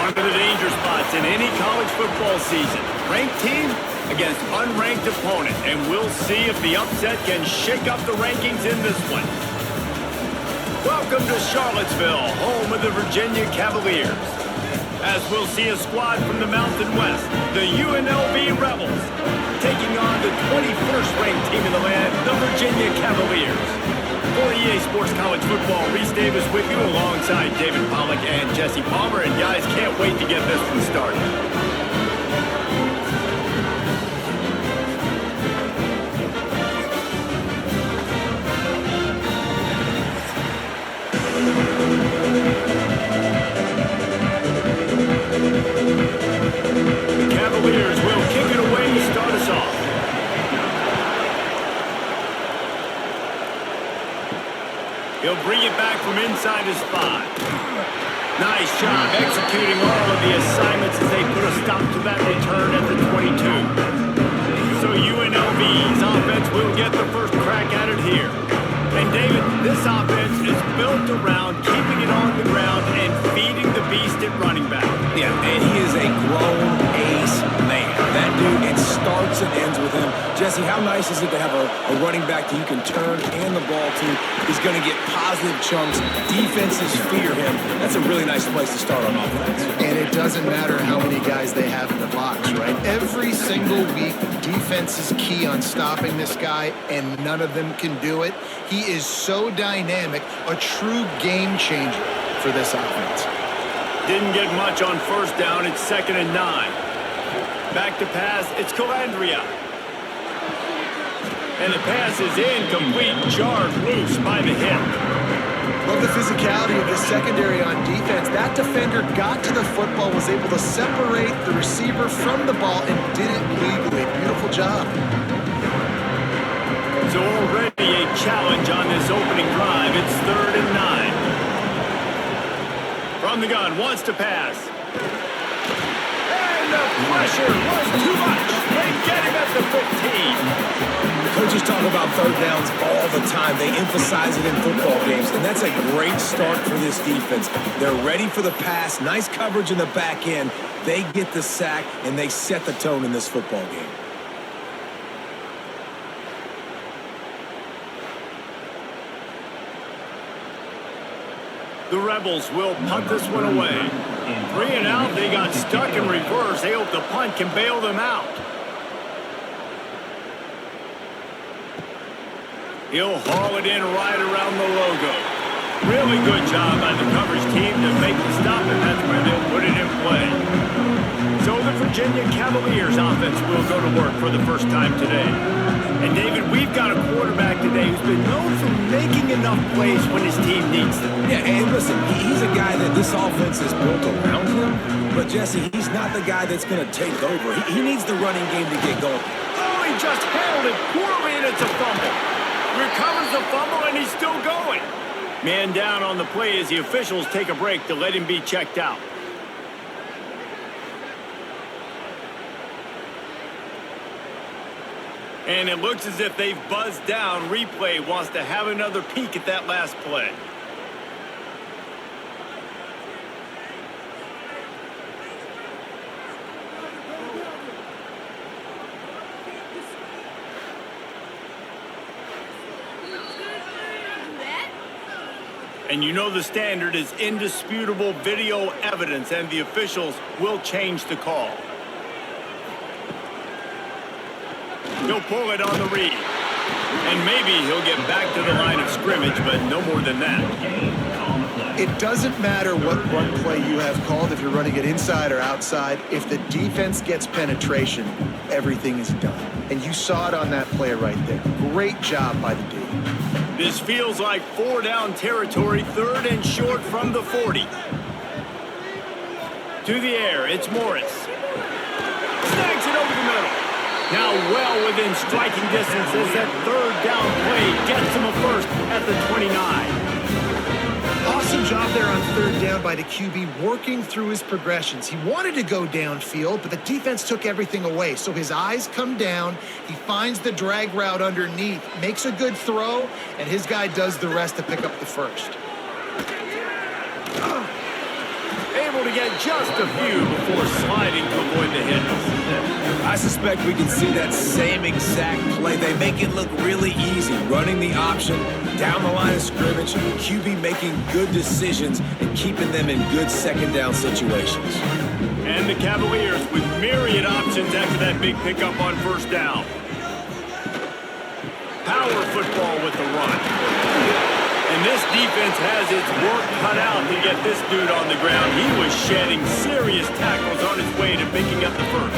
One of the danger spots in any college football season. Ranked team against unranked opponent. And we'll see if the upset can shake up the rankings in this one. Welcome to Charlottesville, home of the Virginia Cavaliers. As we'll see a squad from the Mountain West, the UNLV Rebels, taking on the 21st ranked team in the land, the Virginia Cavaliers. For EA Sports College Football, Reese Davis with you alongside David Pollack and Jesse Palmer. And guys, can't wait to get this one started. The Cavaliers will kick it away to start us off. He'll bring it back from inside his 5. Nice job executing all of the assignments as they put a stop to that return at the 22. So UNLV's offense will get the first crack at it here. And David, this offense is built around keeping it on the ground and feeding the beast at running back. Yeah, and he is a grown ace man. That dude, it starts and ends with him. Jesse, how nice is it to have a running back that you can turn and the ball to? He's going to get positive chunks. Defenses fear him. That's a really nice place to start on offense. And it doesn't matter how many guys they have in the box, right? Every single week, defense is key on stopping this guy, and none of them can do it. He is so dynamic, a true game changer for this offense. Didn't get much on first down. It's 2nd and 9. Back to pass. It's Calandria. And the pass is incomplete. Jarred loose by the hip. Love the physicality of the secondary on defense. That defender got to the football, was able to separate the receiver from the ball, and did it legally. Beautiful job. So already a challenge on this opening drive. It's 3rd and 9. From the gun, wants to pass. And the pressure was too much. They get him at the 15. Coaches talk about third downs all the time. They emphasize it in football games, and that's a great start for this defense. They're ready for the pass. Nice coverage in the back end. They get the sack, and they set the tone in this football game. The Rebels will punt this one away. 3 and out. They got stuck in reverse. They hope the punt can bail them out. He'll haul it in right around the logo. Really good job by the coverage team to make the stop, and that's where they'll put it in play. So the Virginia Cavaliers offense will go to work for the first time today. And David, we've got a quarterback today who's been known for making enough plays when his team needs them. Yeah, and listen, he's a guy that this offense is built around him. But, Jesse, he's not the guy that's going to take over. He needs the running game to get going. Oh, he just handled it poorly, and it's a fumble. Recovers the fumble, and he's still going. Man down on the play as the officials take a break to let him be checked out. And it looks as if they've buzzed down. Replay wants to have another peek at that last play. And you know the standard is indisputable video evidence, and the officials will change the call. He'll pull it on the read. And maybe he'll get back to the line of scrimmage, but no more than that. It doesn't matter what run play you have called, if you're running it inside or outside. If the defense gets penetration, everything is done. And you saw it on that play right there. Great job by the D. This feels like 4-down territory, 3rd and short from the 40. To the air, it's Morris. Snags it over the middle. Now well within striking distance as that 3rd down play gets him a first at the 29. Awesome job there on 3rd down by the QB, working through his progressions. He wanted to go downfield, but the defense took everything away. So his eyes come down, he finds the drag route underneath, makes a good throw, and his guy does the rest to pick up the first. Able to get just a few before sliding to avoid the hit. I suspect we can see that same exact play. They make it look really easy, running the option down the line of scrimmage, QB making good decisions and keeping them in good second down situations. And the Cavaliers with myriad options after that big pickup on first down. Power football with the run. And this defense has its work cut out to get this dude on the ground. He was shedding serious tackles on his way to picking up the first.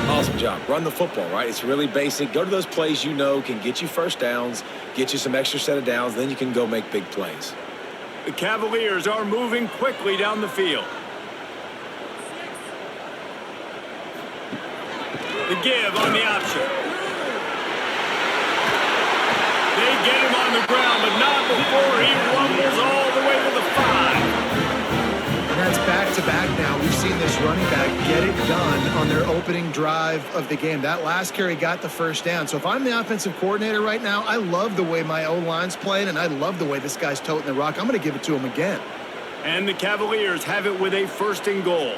Awesome job. Run the football, right? It's really basic. Go to those plays you know can get you first downs, get you some extra set of downs, then you can go make big plays. The Cavaliers are moving quickly down the field. The give on the option. They get him on the ground, but not before he rumbles all the way to the 5. And that's back-to-back now. We've seen this running back get it done on their opening drive of the game. That last carry got the first down. So if I'm the offensive coordinator right now, I love the way my O-line's playing, and I love the way this guy's toting the rock. I'm going to give it to him again. And the Cavaliers have it with a 1st and goal.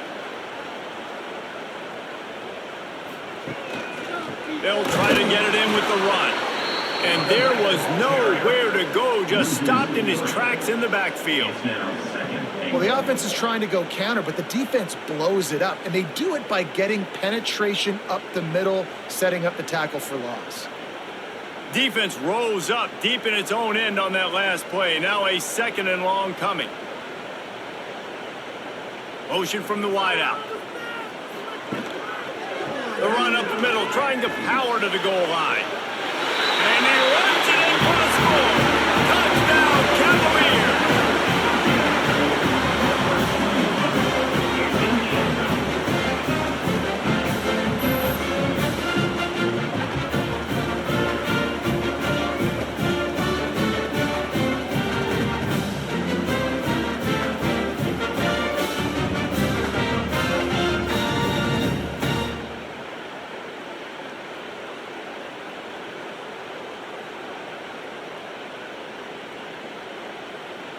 They'll try to get it in with the run. And there was nowhere to go, just stopped in his tracks in the backfield. Well, the offense is trying to go counter, but the defense blows it up. And they do it by getting penetration up the middle, setting up the tackle for loss. Defense rose up deep in its own end on that last play. Now a 2nd and long coming. Motion from the wideout. The run up the middle, trying to power to the goal line. And he runs it in for the score. Touchdown, Cavaliers.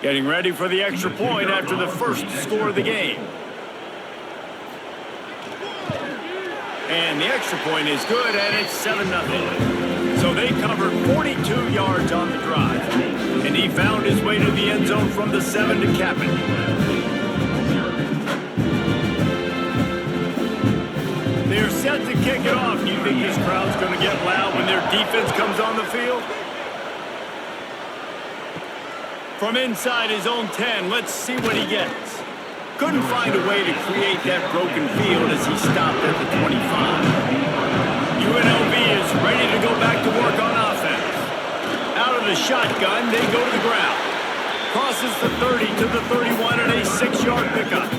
Getting ready for the extra point after the first score of the game. And the extra point is good, and it's 7-0. So they covered 42 yards on the drive. And he found his way to the end zone from the 7 to cap it. They're set to kick it off. Do you think this crowd's going to get loud when their defense comes on the field? From inside his own 10, let's see what he gets. Couldn't find a way to create that broken field as he stopped at the 25. UNLV is ready to go back to work on offense. Out of the shotgun, they go to the ground. Crosses the 30 to the 31 and a 6-yard pickup.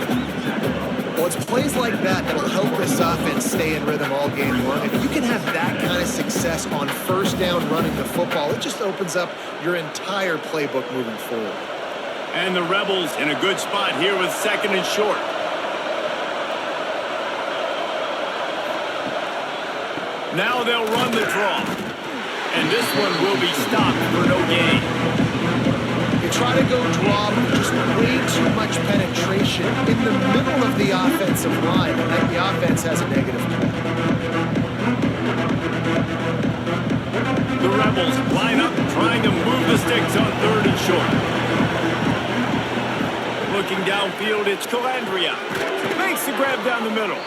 Well, it's plays like that that will help this offense stay in rhythm all game long. If you can have that kind of success on first down running the football, it just opens up your entire playbook moving forward. And the Rebels in a good spot here with 2nd and short. Now they'll run the draw. And this one will be stopped for no gain. They try to go draw, but just way too much penetration in the middle of the offensive line, and the offense has a negative play. The Rebels line up, trying to move the sticks on 3rd and short. Looking downfield, it's Calandria. Makes the grab down the middle.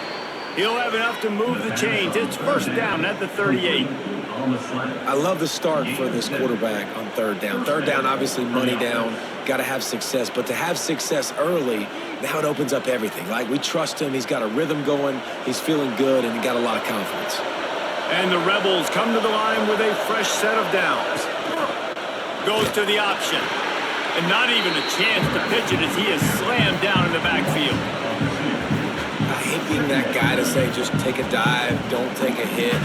He'll have enough to move the chains. It's 1st down at the 38. I love the start for this quarterback on 3rd down. 3rd down, obviously money down, got to have success. But to have success early, now it opens up everything. Like, we trust him. He's got a rhythm going. He's feeling good, and he got a lot of confidence. And the Rebels come to the line with a fresh set of downs. Goes to the option. And not even a chance to pitch it as he is slammed down in the backfield. I hate being that guy to say just take a dive, don't take a hit.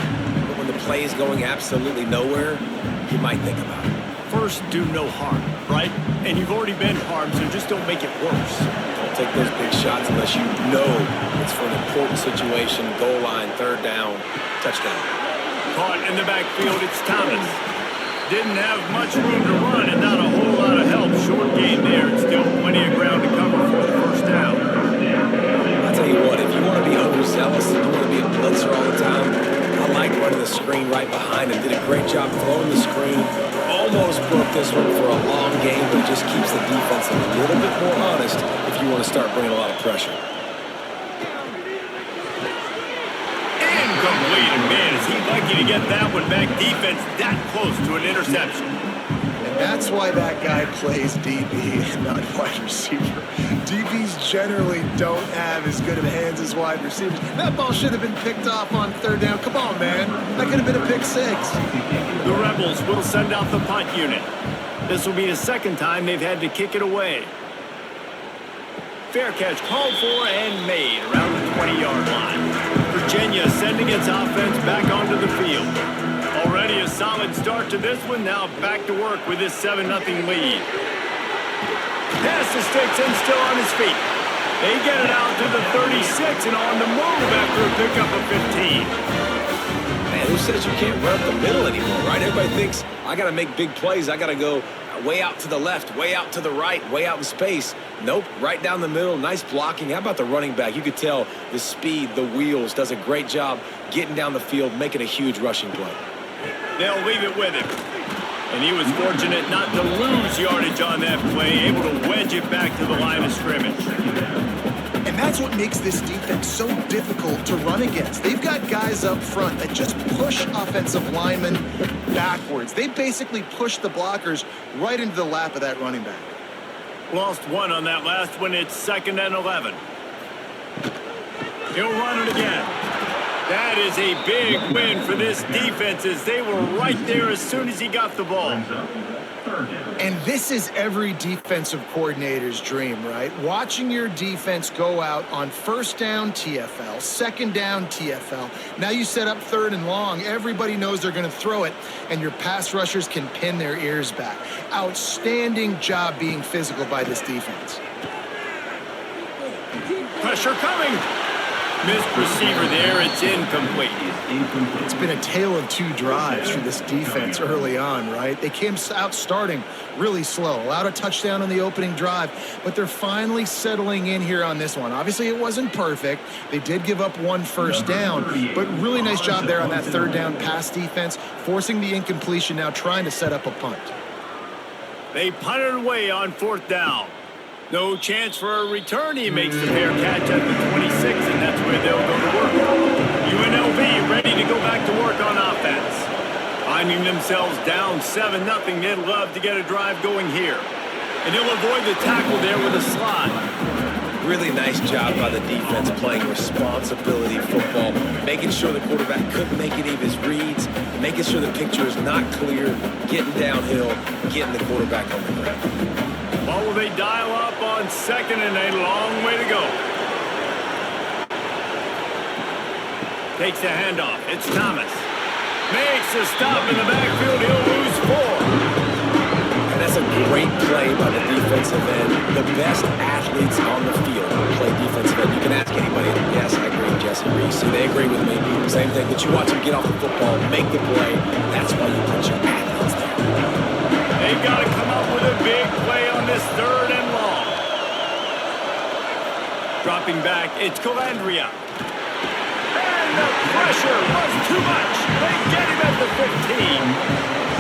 But when the play is going absolutely nowhere, you might think about it. First, do no harm, right? And you've already been harmed, so just don't make it worse. Don't take those big shots unless you know it's for an important situation, goal line, 3rd down, touchdown. Caught in the backfield, it's Thomas. Didn't have much room to run and not a whole lot of help. Short gain there, and still plenty of ground to cover for the 1st down. Incomplete, and man, is he lucky to get that one back. Defense that close to an interception. And that's why that guy plays DB and not wide receiver. DBs generally don't have as good of hands as wide receivers. That ball should have been picked off on third down. Come on, man. That could have been a pick six. The Rebels will send out the punt unit. This will be the second time they've had to kick it away. Fair catch called for and made around the 20-yard line. Virginia sending its offense back onto the field. Already a solid start to this one. Now back to work with this 7-0 lead. Pass to Sticks and still on his feet. They get it out to the 36 and on the move after a pickup of 15. Man, who says you can't run up the middle anymore, right? Everybody thinks, I got to make big plays. I got to go way out to the left, way out to the right, way out in space. Nope, right down the middle. Nice blocking. How about the running back? You could tell the speed, the wheels, does a great job getting down the field, making a huge rushing play. They'll leave it with him. And he was fortunate not to lose yardage on that play, able to wedge it back to the line of scrimmage. And that's what makes this defense so difficult to run against. They've got guys up front that just push offensive linemen backwards. They basically push the blockers right into the lap of that running back. Lost one on that last one. It's 2nd and 11. He'll run it again. That is a big win for this defense as they were right there as soon as he got the ball. And this is every defensive coordinator's dream, right? Watching your defense go out on first down TFL, second down TFL. Now you set up 3rd and long. Everybody knows they're going to throw it, and your pass rushers can pin their ears back. Outstanding job being physical by this defense. Pressure coming. Missed receiver there. It's incomplete. It's been a tale of 2 drives for this defense early on, right? They came out starting really slow, allowed a touchdown on the opening drive, but they're finally settling in here on this one. Obviously, it wasn't perfect. They did give up 1 first down, but really nice job there on that 3rd down pass defense, forcing the incompletion, now trying to set up a punt. They punted away on 4th down. No chance for a return. He makes the fair catch at the 26, and that's where they'll go to work. UNLV ready to go back to work on offense. Finding themselves down 7-0, they'd love to get a drive going here. And he'll avoid the tackle there with a slide. Really nice job by the defense playing responsibility football, making sure the quarterback couldn't make any of his reads, making sure the picture is not clear, getting downhill, getting the quarterback on the ground. Or will they dial up on 2nd and a long way to go? Takes the handoff. It's Thomas. Makes a stop in the backfield. He'll lose 4. And that's a great play by the defensive end. The best athletes on the field play defensive end. You can ask anybody. Yes, I agree, Jesse Reese. They agree with me. Same thing. But you watch them get off the football, make the play. That's why you put your athletes there. They've got to come up with a big play on this 3rd and long. Dropping back, it's Calandria. And the pressure was too much. They get him at the 15.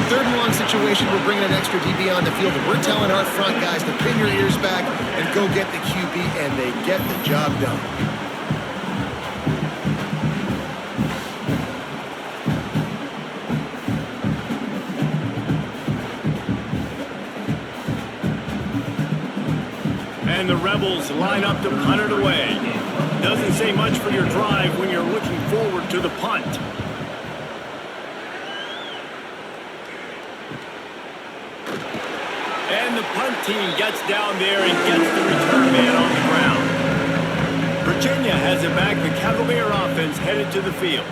3rd and long situation, we're bringing an extra DB on the field, and we're telling our front guys to pin your ears back and go get the QB, and they get the job done. And the Rebels line up to punt it away. Doesn't say much for your drive when you're looking forward to the punt. And the punt team gets down there and gets the return man on the ground. Virginia has it back. The Cavalier offense headed to the field.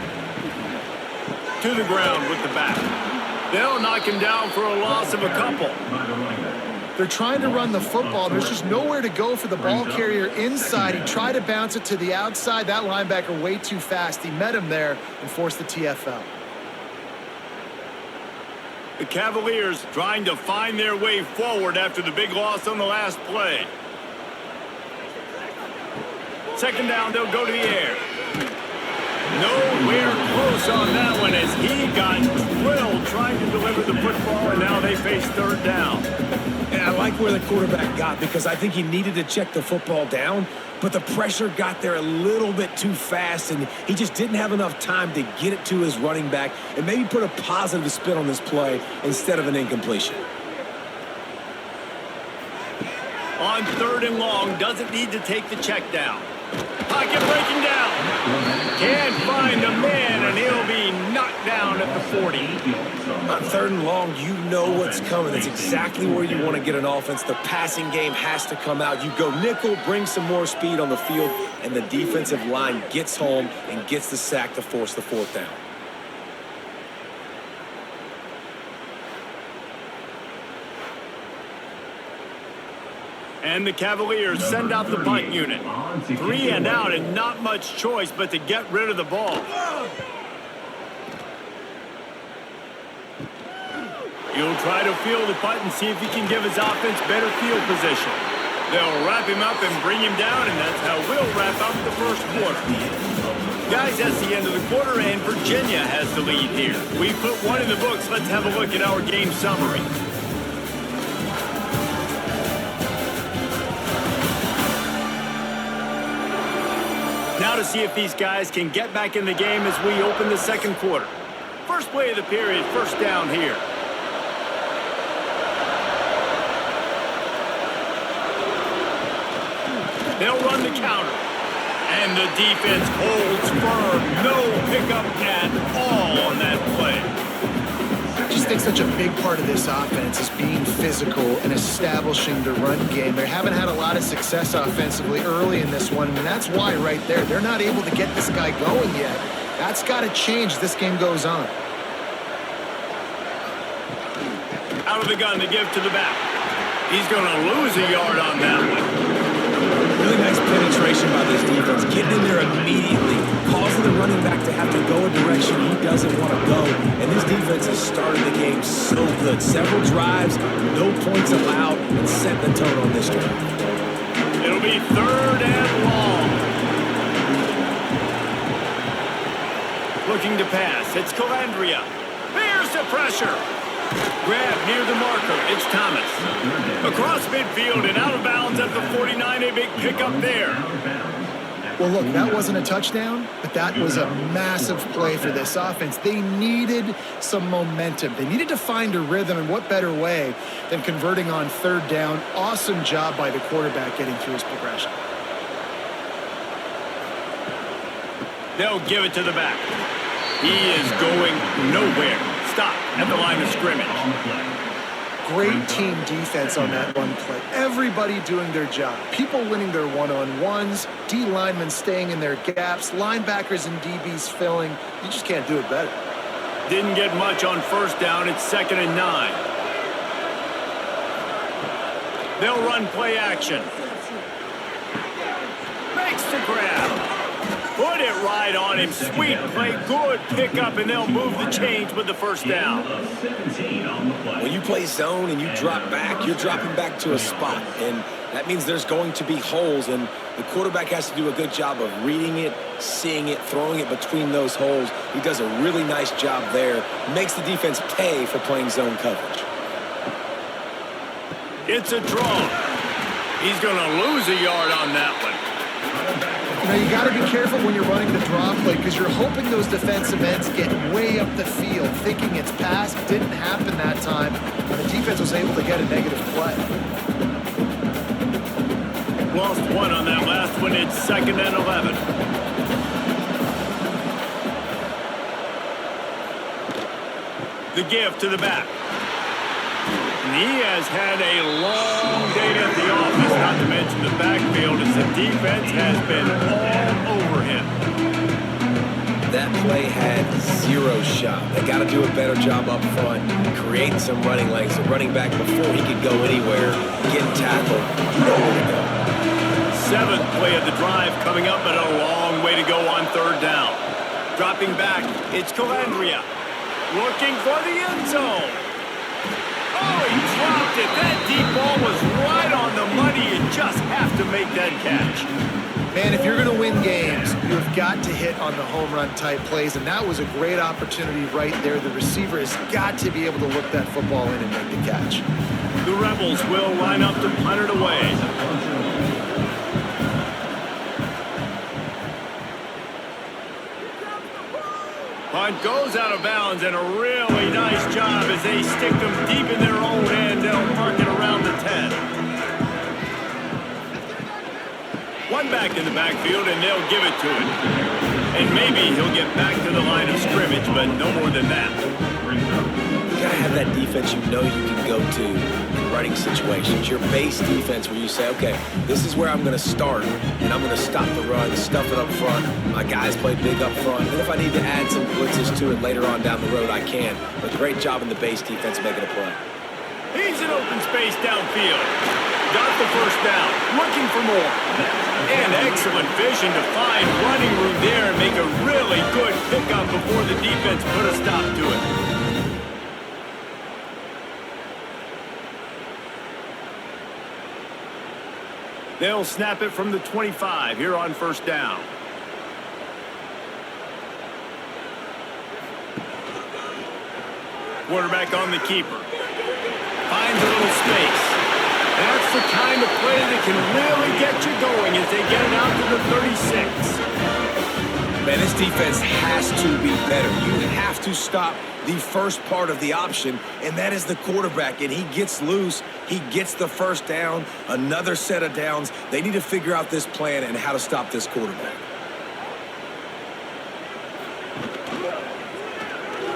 To the ground with the back. They'll knock him down for a loss of a couple. They're trying to run the football. There's just nowhere to go for the ball carrier inside. He tried to bounce it to the outside. That linebacker way too fast. He met him there and forced the TFL. The Cavaliers trying to find their way forward after the big loss on the last play. 2nd down, they'll go to the air. Nowhere close on that one as he got drilled trying to deliver the football, and now they face third down. And I like where the quarterback got because I think he needed to check the football down, but the pressure got there a little bit too fast, and he just didn't have enough time to get it to his running back and maybe put a positive spin on this play instead of an incompletion. On third and long, doesn't need to take the check down. Pocket breaking down. Can't find a man, and he'll be knocked down at the 40. On third and long, you know what's coming. That's exactly where you want to get an offense. The passing game has to come out. You go nickel, bring some more speed on the field, and the defensive line gets home and gets the sack to force the fourth down. And the Cavaliers send out the punt unit. 3 and out and not much choice but to get rid of the ball. He'll try to field the punt and see if he can give his offense better field position. They'll wrap him up and bring him down, and that's how we'll wrap up the first quarter. Guys, that's the end of the quarter, and Virginia has the lead here. We put one in the books. Let's have a look at our game summary. Now to see if these guys can get back in the game as we open the second quarter. First play of the period, first down here. They'll run the counter. And the defense holds firm. No pickup at all on that play. I just think such a big part of this offense is being physical and establishing the run game. They haven't had a lot of success offensively early in this one, and that's why right there, they're not able to get this guy going yet. That's got to change as this game goes on. Out of the gun to give to the back. He's going to lose a yard on that one. Really nice penetration by this defense, getting in there immediately, causing the running back to have to go a direction he doesn't want to go. And this defense has started the game so good. Several drives, no points allowed, and set the tone on this drive. It'll be third and long. Looking to pass. It's Calandria. Here's the pressure. Grab near the marker. It's Thomas. Across midfield and out of bounds at the 49. A big pickup there. Well, look, that wasn't a touchdown, but that was a massive play for this offense. They needed some momentum. They needed to find a rhythm, and what better way than converting on third down. Awesome job by the quarterback getting through his progression. They'll give it to the back. He is going nowhere. Stop at the line of scrimmage. Great team defense on that one play. Everybody doing their job. People winning their one-on-ones, D linemen staying in their gaps, linebackers and DBs filling. You just can't do it better. Didn't get much on first down. It's 2nd and 9. They'll run play action. Makes the grab. Put it right on him. Sweet play. Good pickup, and they'll move the chains with the first down. When you play zone and you drop back, you're dropping back to a spot. And that means there's going to be holes, and the quarterback has to do a good job of reading it, seeing it, throwing it between those holes. He does a really nice job there. Makes the defense pay for playing zone coverage. It's a draw. He's going to lose a yard on that one. You know, you got to be careful when you're running the draw play because you're hoping those defensive ends get way up the field, thinking it's pass. Didn't happen that time, and the defense was able to get a negative play. Lost one on that last one. It's 2nd and 11. The give to the back. And he has had a long day at the office, not to mention the backfield, as the defense has been all over him. That play had zero shot. They got to do a better job up front, creating some running lanes. The running back, before he could go anywhere, getting tackled, nowhere to go. 7th play of the drive coming up, but a long way to go on third down. Dropping back, it's Calandria. Looking for the end zone. Oh, he dropped it. That deep ball was right on the money. You just have to make that catch. Man, if you're going to win games, You've got to hit on the home run type plays, and that was a great opportunity right there. The receiver has got to be able to look that football in and make the catch. The Rebels will line up to punt it away. Punt goes out of bounds, and a really nice job as they stick them deep in their own end. They'll mark it around the 10. One back in the backfield, and they'll give it to him. And maybe he'll get back to the line of scrimmage, but no more than that. You gotta have that defense you know you can go to in running situations. Your base defense where you say, okay, this is where I'm gonna start, and I'm gonna stop the run, stuff it up front. My guys play big up front. And if I need to add some blitzes to it later on down the road, I can. But great job in the base defense making a play. He's in open space downfield. Got the first down. Looking for more. And excellent vision to find running room there and make a really good pickup before the defense put a stop to it. They'll snap it from the 25 here on first down. Quarterback on the keeper. Finds a little space. That's the kind of play that can really get you going as they get it out to the 36. Man, this defense has to be better. You have to stop the first part of the option, and that is the quarterback. And he gets loose. He gets the first down, another set of downs. They need to figure out this plan and how to stop this quarterback.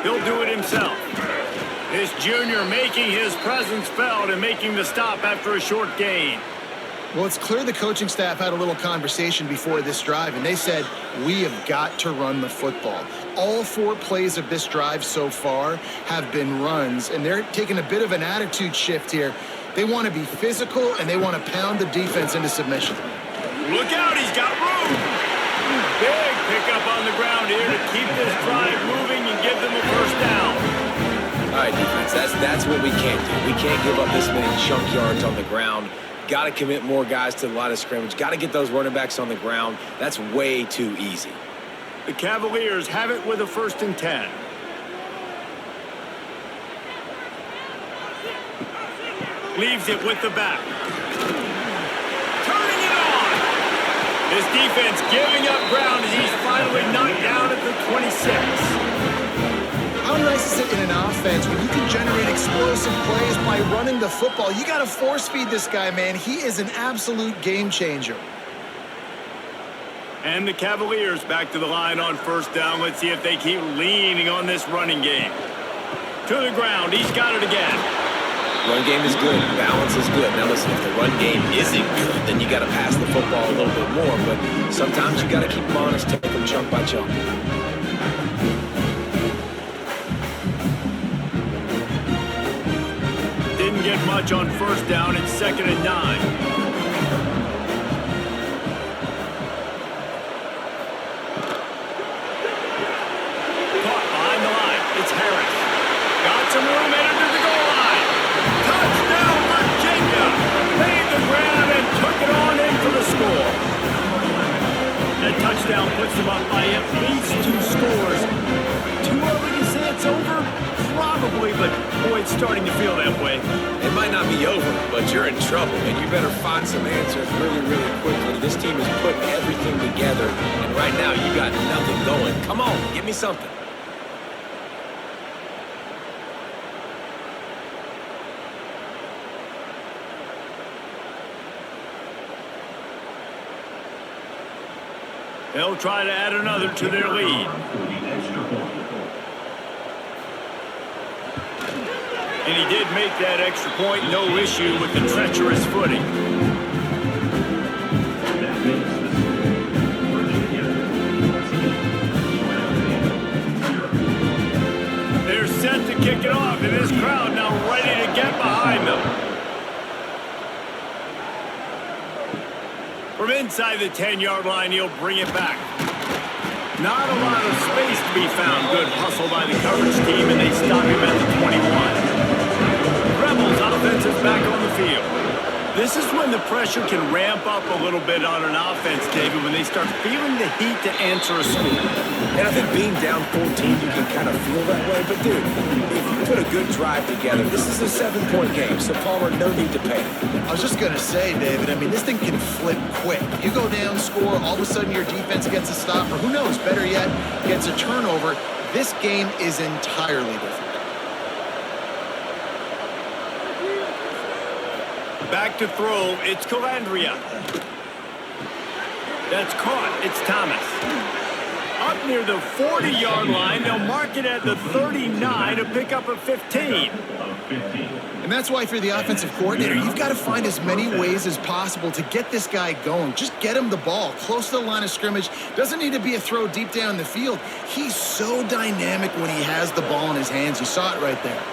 He'll do it himself. This junior making his presence felt and making the stop after a short gain. Well, it's clear the coaching staff had a little conversation before this drive, and they said, we have got to run the football. All 4 plays of this drive so far have been runs, and they're taking a bit of an attitude shift here. They want to be physical, and they want to pound the defense into submission. Look out, he's got room. Big pickup on the ground here to keep this drive moving and give them a first down. All right, defense, that's what we can't do. We can't give up this many chunk yards on the ground. Got to commit more guys to the line of scrimmage. Got to get those running backs on the ground. That's way too easy. The Cavaliers have it with a 1st and 10. Leaves it with the back. Turning it on. His defense giving up ground as he's finally knocked down at the 26. How nice is it in an offense when you can generate explosive plays by running the football? You got to force feed this guy, man. He is an absolute game changer. And the Cavaliers back to the line on first down. Let's see if they keep leaning on this running game. To the ground. He's got it again. Run game is good. Balance is good. Now listen, if the run game isn't good, then you got to pass the football a little bit more. But sometimes you got to keep them honest, take them chunk by chunk. Didn't get much on first down. It's 2nd and 9. Caught behind the line. It's Harris. Got some room headed to the goal line. Touchdown, Virginia. Made the grab and took it on in for the score. That touchdown puts them up by at least 2 scores. Too early to say it's over? Probably, but boy, it's starting to feel that way. It might not be over, but you're in trouble, and you better find some answers really, really quickly. This team is putting everything together, and right now you got nothing going. Come on, give me something. They'll try to add another to their lead. And he did make that extra point, no issue with the treacherous footing. They're set to kick it off, and this crowd now ready to get behind them. From inside the 10-yard line, he'll bring it back. Not a lot of space to be found. Good hustle by the coverage team, and they stop him at the 21. Rebels offense is back on the field. This is when the pressure can ramp up a little bit on an offense, David, when they start feeling the heat to answer a score. And I think being down 14, you can kind of feel that way. But, dude, if you put a good drive together, this is a 7-point game, so Palmer, no need to panic. I was just going to say, David, I mean, this thing can flip quick. You go down, score, all of a sudden your defense gets a stop, or who knows, better yet, gets a turnover. This game is entirely different. Back to throw, it's Calandria. That's caught, it's Thomas. Up near the 40-yard line, they'll mark it at the 39 to pick up a 15. And that's why, if you're the offensive coordinator, you've got to find as many ways as possible to get this guy going. Just get him the ball close to the line of scrimmage. Doesn't need to be a throw deep down the field. He's so dynamic when he has the ball in his hands. You saw it right there.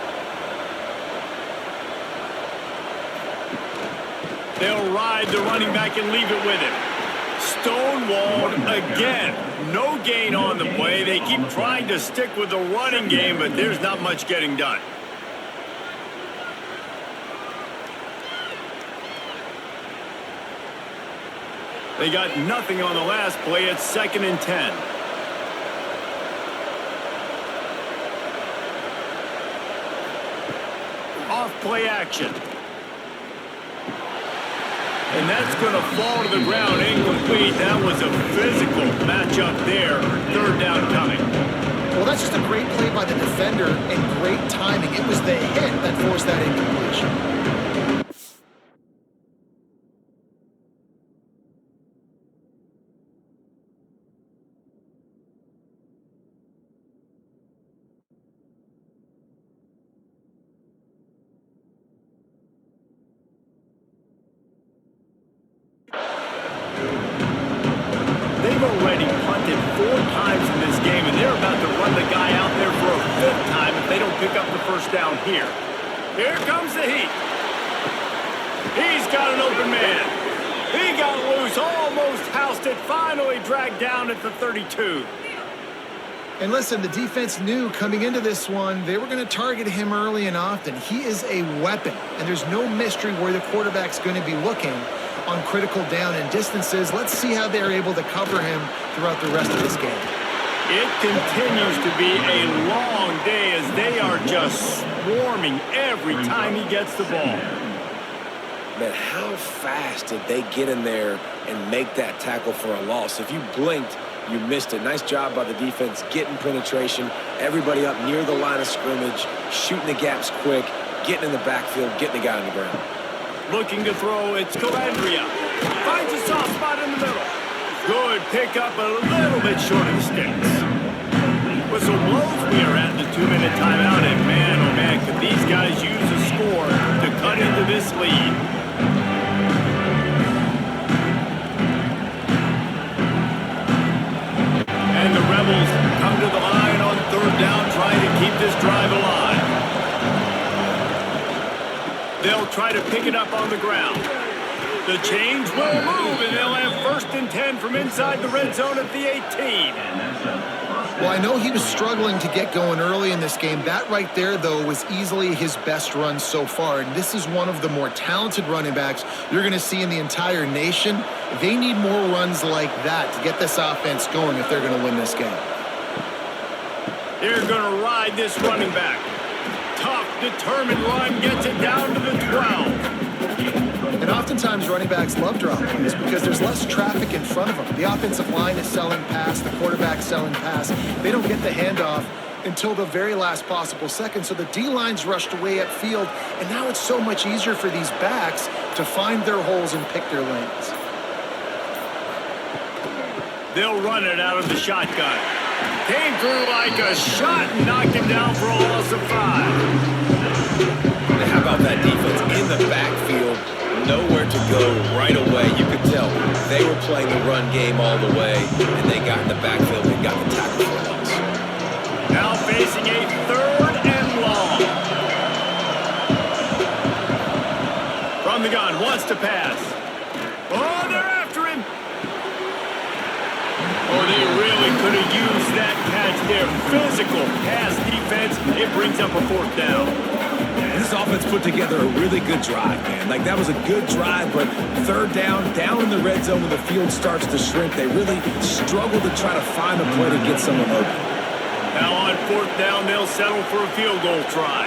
They'll ride the running back and leave it with him. Stonewalled again. No gain on the play. They keep trying to stick with the running game, but there's not much getting done. They got nothing on the last play. It's 2nd and 10. Off play action. And that's going to fall to the ground, incomplete. That was a physical matchup there. 3rd down coming. Well, that's just a great play by the defender and great timing. It was the hit that forced that incompletion. Already punted 4 times in this game, and they're about to run the guy out there for a 5th time if they don't pick up the 1st down here. Here comes the heat. He's got an open man. He got loose, almost housed it, finally dragged down at the 32. And listen, the defense knew coming into this one, they were going to target him early and often. He is a weapon, and there's no mystery where the quarterback's going to be looking on critical down and distances. Let's see how they're able to cover him throughout the rest of this game. It continues to be a long day as they are just swarming every time he gets the ball. Man, how fast did they get in there and make that tackle for a loss? If you blinked, you missed it. Nice job by the defense getting penetration. Everybody up near the line of scrimmage, shooting the gaps quick, getting in the backfield, getting the guy on the ground. Looking to throw, it's Calandria. Finds a soft spot in the middle. Good pickup, a little bit short of the sticks. Whistle blows, we are at the 2-minute timeout, and man, oh man, could these guys use a score to cut into this lead. And the Rebels come to the line on 3rd down, trying to keep this drive alive. They'll try to pick it up on the ground. The change will move, and they'll have 1st and 10 from inside the red zone at the 18. Well, I know he was struggling to get going early in this game. That right there, though, was easily his best run so far. And this is one of the more talented running backs you're going to see in the entire nation. They need more runs like that to get this offense going if they're going to win this game. They're going to ride this running back. Tough, determined run, gets it down to the 12. And oftentimes running backs love drop plays because there's less traffic in front of them. The offensive line is selling pass, the quarterback's selling pass. They don't get the handoff until the very last possible second, so the D-line's rushed away upfield, and now it's so much easier for these backs to find their holes and pick their lanes. They'll run it out of the shotgun. Came through like a shot and knocked him down for a loss of 5. And how about that defense in the backfield? Nowhere to go right away. You could tell they were playing the run game all the way, and they got in the backfield and got the tackle for a loss. Now facing a 3rd and long. From the gun, wants to pass. Oh, they're after him. Oh, they really could have used that catch there. Physical pass defense. It brings up a 4th down. This This offense put together a really good drive, man. Like, that was a good drive, but third down in the red zone when the field starts to shrink, they really struggle to try to find a play to get someone open. Now on fourth down, they'll settle for a field goal try.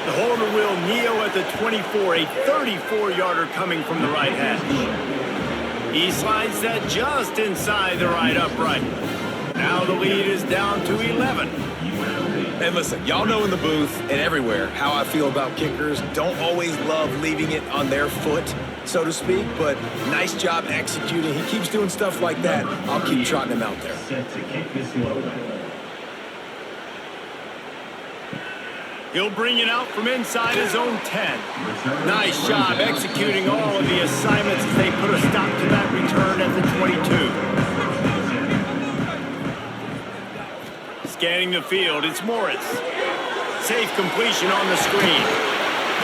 The holder will kneel at the 24, a 34-yarder coming from the right hash. He slides that just inside the right upright. Now the lead is down to 11. And listen, y'all know in the booth and everywhere how I feel about kickers. Don't always love leaving it on their foot, so to speak, but nice job executing. He keeps doing stuff like that. I'll keep trotting him out there. He'll bring it out from inside his own 10. Nice job executing all of the assignments as they put a stop to that return at the 22. Scanning the field, it's Morris. Safe completion on the screen.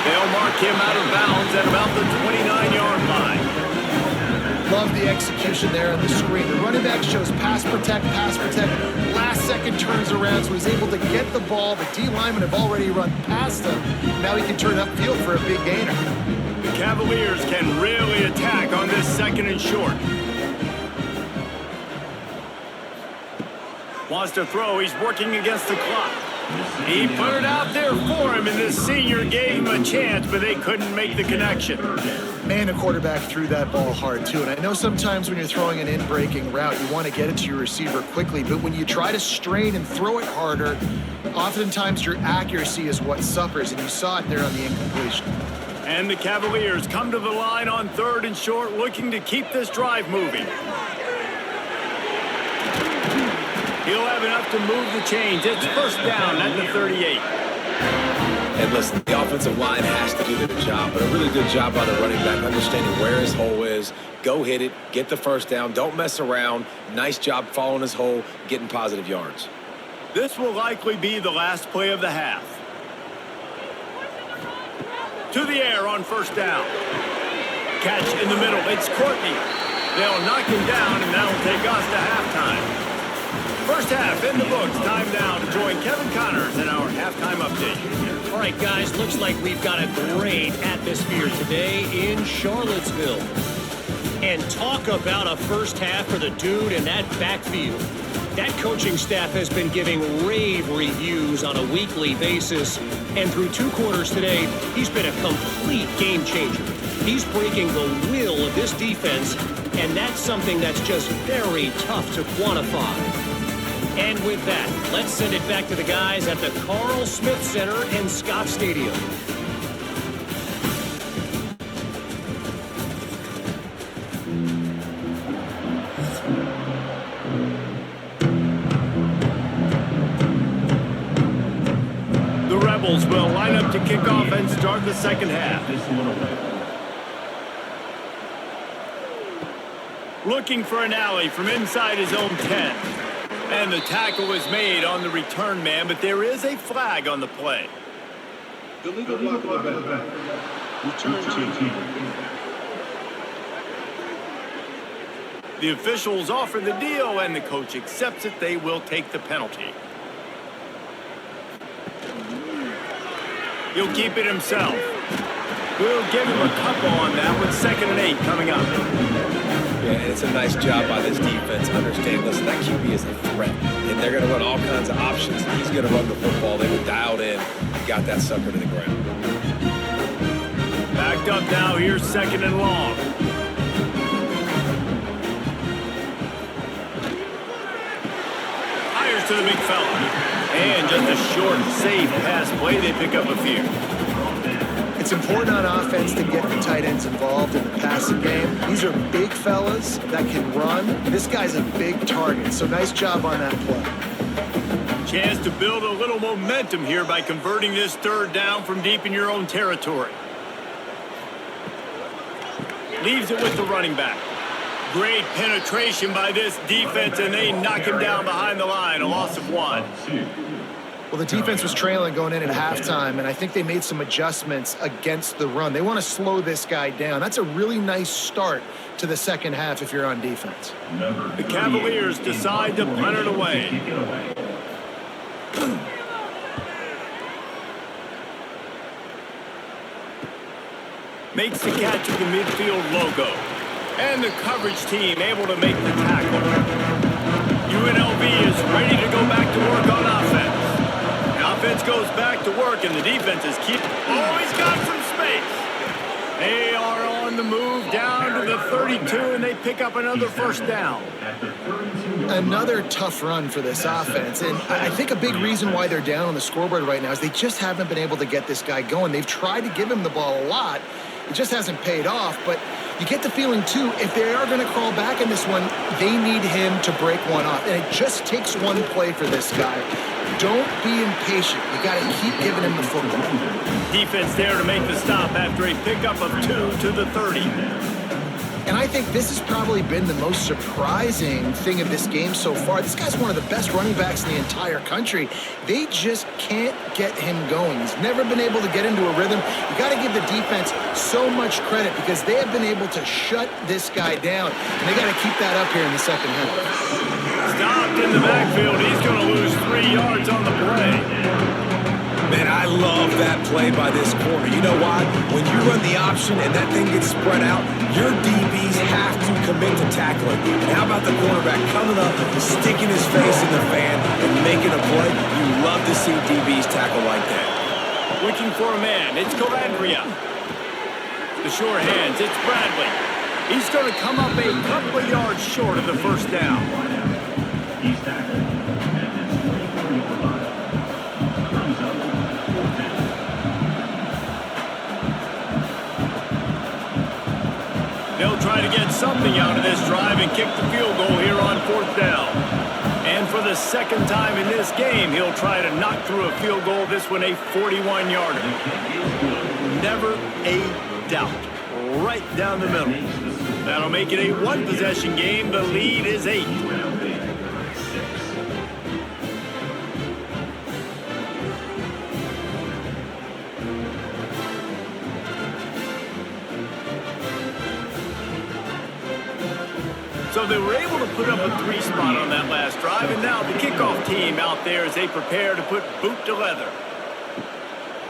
They'll mark him out of bounds at about the 29-yard line. Love the execution there on the screen. The running back shows pass protect. Last second turns around, so he's able to get the ball. The D linemen have already run past him. Now he can turn upfield for a big gainer. The Cavaliers can really attack on this second and short. Wants to throw, he's working against the clock. He put it out there for him, and this senior gave him a chance, but they couldn't make the connection. Man, the quarterback threw that ball hard, too. And I know sometimes when you're throwing an in-breaking route, you want to get it to your receiver quickly. But when you try to strain and throw it harder, oftentimes your accuracy is what suffers. And you saw it there on the incompletion. And the Cavaliers come to the line on third and short, looking to keep this drive moving. He'll have enough to move the chains. It's first down at the 38. And listen, the offensive line has to do their job, but a really good job by the running back, understanding where his hole is. Go hit it, get the first down, don't mess around. Nice job following his hole, getting positive yards. This will likely be the last play of the half. To the air on first down. Catch in the middle, it's Courtney. They'll knock him down, and that'll take us to halftime. First half in the books. Time now to join Kevin Connors in our halftime update. All right, guys, looks like we've got a great atmosphere today in Charlottesville. And talk about a first half for the dude in that backfield. That coaching staff has been giving rave reviews on a weekly basis. And through 2 quarters today, he's been a complete game changer. He's breaking the will of this defense, and that's something that's just very tough to quantify. And with that, let's send it back to the guys at the Carl Smith Center in Scott Stadium. The Rebels will line up to kick off and start the second half. Looking for an alley from inside his own 10. And the tackle is made on the return man, but there is a flag on the play. Illegal block of the back. Return team. The officials offer the deal, and the coach accepts it. They will take the penalty. He'll keep it himself. We'll give him a couple on that with 2nd and 8 coming up. Yeah, and it's a nice job by this defense understanding, listen, that QB is a threat, and they're going to run all kinds of options. He's going to run the football. They were dialed in and got that sucker to the ground. Backed up now. Here's 2nd and long. Fires to the big fella. And just a short, safe pass play. They pick up a few. It's important on offense to get the tight ends involved in the passing game. These are big fellas that can run. This guy's a big target, so nice job on that play. Chance to build a little momentum here by converting this third down from deep in your own territory. Leaves it with the running back. Great penetration by this defense, and they knock him down behind the line. A loss of 1. Well, the defense was trailing going in at halftime, and I think they made some adjustments against the run. They want to slow this guy down. That's a really nice start to the second half if you're on defense. The Cavaliers decide to punt it away. Makes the catch at the midfield logo. And the coverage team able to make the tackle. UNLV is ready to go back to work on offense. The offense goes back to work, and the defense is always got some space. They are on the move down to the 32, and they pick up another first down. Another tough run for this offense, and I think a big reason why they're down on the scoreboard right now is they just haven't been able to get this guy going. They've tried to give him the ball a lot. It just hasn't paid off, but you get the feeling, too, if they are going to crawl back in this one, they need him to break one off, and it just takes one play for this guy. Don't be impatient. You got to keep giving him the football. Defense there to make the stop after a pickup of 2 to the 30. And I think this has probably been the most surprising thing of this game so far. This guy's one of the best running backs in the entire country. They just can't get him going. He's never been able to get into a rhythm. You got to give the defense so much credit because they have been able to shut this guy down. And they got to keep that up here in the second half. Stopped in the backfield. He's going to lose 3 yards on the play. Man, I love that play by this corner. You know why? When you run the option and that thing gets spread out, your DBs have to commit to tackling. And how about the cornerback coming up, sticking his face in the fan, and making a play? You love to see DBs tackle like that. Looking for a man. It's Cavaliers. The short hands. It's Bradley. He's going to come up a couple of yards short of the first down. He's tackled. They'll try to get something out of this drive and kick the field goal here on 4th down. And for the second time in this game, he'll try to knock through a field goal, this one a 41-yarder. Never a doubt. Right down the middle. That'll make it a one-possession game. The lead is 8. So they were able to put up a 3 spot on that last drive, and now the kickoff team out there as they prepare to put boot to leather.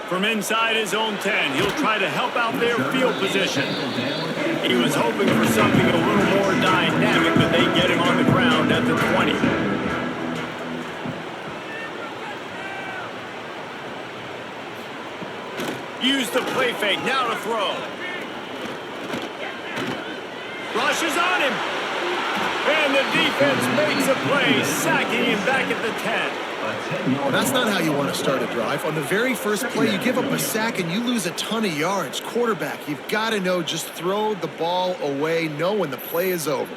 From inside his own 10, he'll try to help out their field position. He was hoping for something a little more dynamic, but they get him on the ground at the 20. Use the play fake, now to throw. Rushes on him. And the defense makes a play, sacking him back at the 10. Well, that's not how you want to start a drive. On the very first play, you give up a sack and you lose a ton of yards. Quarterback, you've got to know, just throw the ball away, know when the play is over.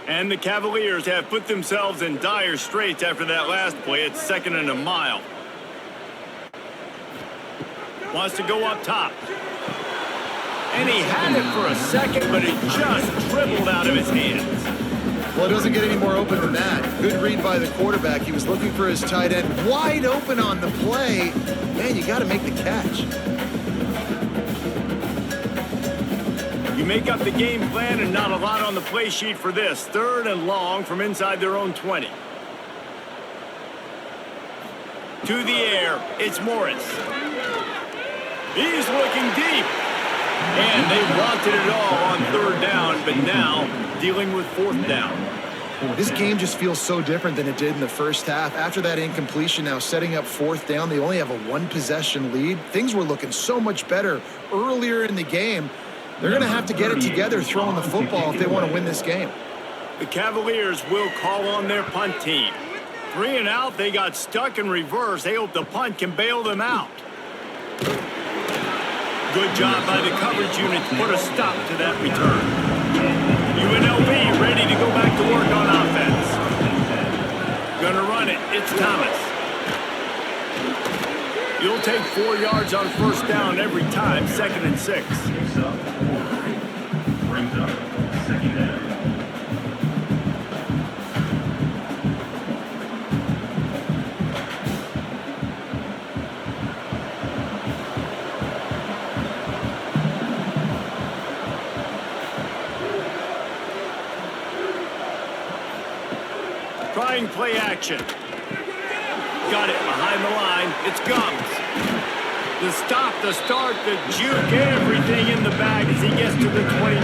And the Cavaliers have put themselves in dire straits after that last play. It's 2nd and a mile. Wants to go up top. And he had it for a second, but it just dribbled out of his hands. Well, it doesn't get any more open than that. Good read by the quarterback. He was looking for his tight end. Wide open on the play. Man, you got to make the catch. You make up the game plan and not a lot on the play sheet for this. 3rd and long from inside their own 20. To the air, it's Morris. He's looking deep. And they wanted it all on 3rd down, but now dealing with 4th down. This game just feels so different than it did in the first half. After that incompletion, now setting up 4th down, they only have a 1-possession lead. Things were looking so much better earlier in the game. They're going to have to get it together throwing the football if they want to win this game. The Cavaliers will call on their punt team. 3 and out, they got stuck in reverse. They hope the punt can bail them out. Good job by the coverage unit to put a stop to that return. UNLV ready to go back to work on offense. Gonna run it. It's Thomas. You'll take 4 yards on 1st down every time, 2nd and 6. Brings up 2nd down. play action. Got it behind the line. It's Gums. The stop, the start, the juke, everything in the bag as he gets to the 29.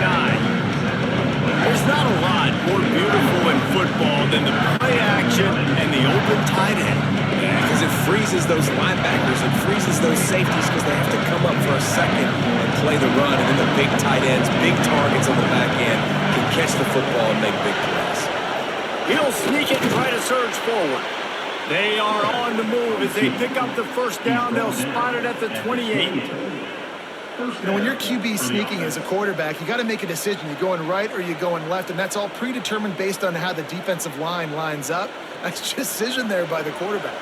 There's not a lot more beautiful in football than the play action and the open tight end. Yeah, because it freezes those linebackers. It freezes those safeties because they have to come up for a second and play the run. And then the big tight ends, big targets on the back end can catch the football and make big plays. He'll sneak it and try to surge forward. They are on the move as they pick up the first down. They'll spot it at the 28. You know, when you're QB sneaking as a quarterback, you got to make a decision. You're going right or you're going left, and that's all predetermined based on how the defensive line lines up. That's decision there by the quarterback.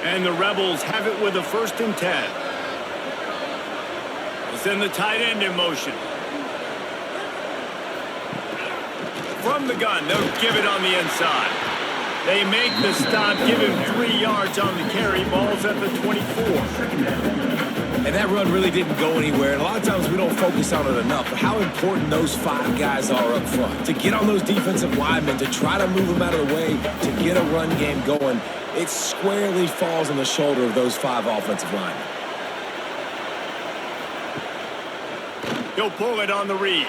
And the Rebels have it with a 1st and 10. We'll send the tight end in motion. From the gun, they'll give it on the inside. They make the stop, give him 3 yards on the carry. Ball's at the 24. And that run really didn't go anywhere. And a lot of times we don't focus on it enough. But how important those 5 guys are up front. To get on those defensive linemen, to try to move them out of the way, to get a run game going, it squarely falls on the shoulder of those 5 offensive linemen. He'll pull it on the read.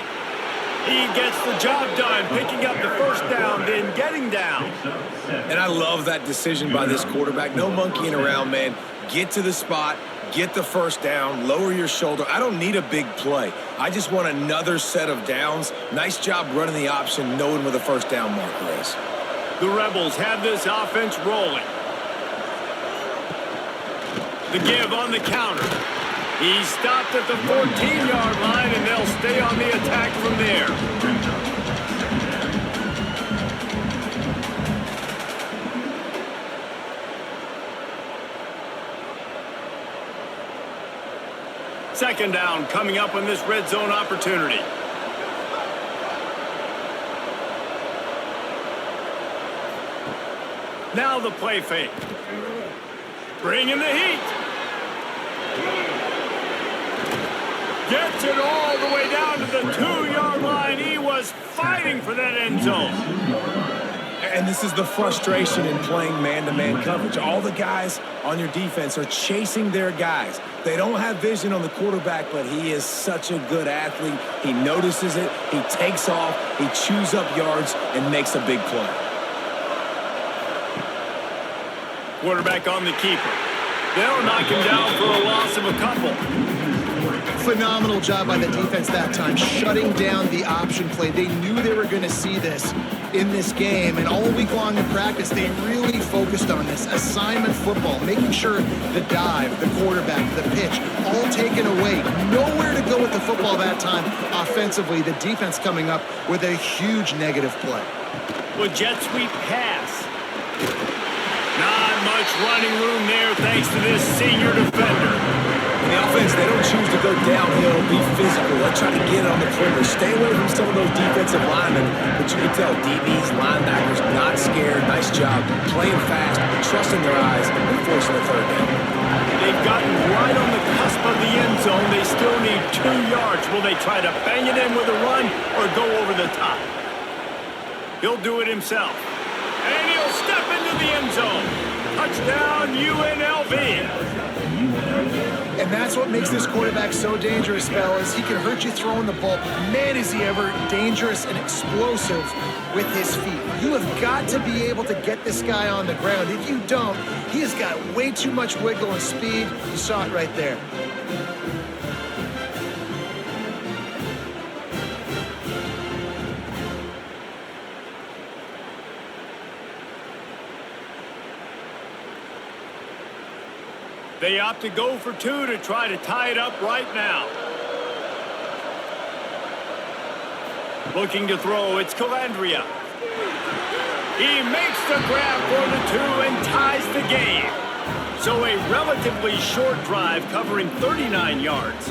He gets the job done, picking up the first down, then getting down. And I love that decision by this quarterback. No monkeying around, man. Get to the spot, get the first down, lower your shoulder. I don't need a big play. I just want another set of downs. Nice job running the option, knowing where the first down marker is. The Rebels have this offense rolling. The give on the counter. He stopped at the 14-yard line, and they'll stay on the attack from there. Second down coming up on this red zone opportunity. Now the play fake. Bringing the heat. Gets it all the way down to the 2-yard line. He was fighting for that end zone. And this is the frustration in playing man-to-man coverage. All the guys on your defense are chasing their guys. They don't have vision on the quarterback, but he is such a good athlete. He notices it, he takes off, he chews up yards, and makes a big play. Quarterback on the keeper. They'll knock him down for a loss of a couple. Phenomenal job by the defense that time, shutting down the option play. They knew they were going to see this in this game, and all week long in practice, they really focused on this assignment football, making sure the dive, the quarterback, the pitch, all taken away. Nowhere to go with the football that time offensively. The defense coming up with a huge negative play. With jet sweep pass. Not much running room there thanks to this senior defender. In the offense, they don't choose to go downhill, be physical. They try to get it on the perimeter. Stay away from some of those defensive linemen. But you can tell DBs, linebackers, not scared. Nice job playing fast, trusting their eyes, and forcing a third down. They've gotten right on the cusp of the end zone. They still need 2 yards. Will they try to bang it in with a run or go over the top? He'll do it himself. And he'll step into the end zone. Touchdown, UNLV. And that's what makes this quarterback so dangerous, fellas. He can hurt you throwing the ball. Man, is he ever dangerous and explosive with his feet. You have got to be able to get this guy on the ground. If you don't, he has got way too much wiggle and speed. You saw it right there. They opt to go for 2 to try to tie it up right now. Looking to throw, it's Calandria. He makes the grab for the 2 and ties the game. So a relatively short drive covering 39 yards.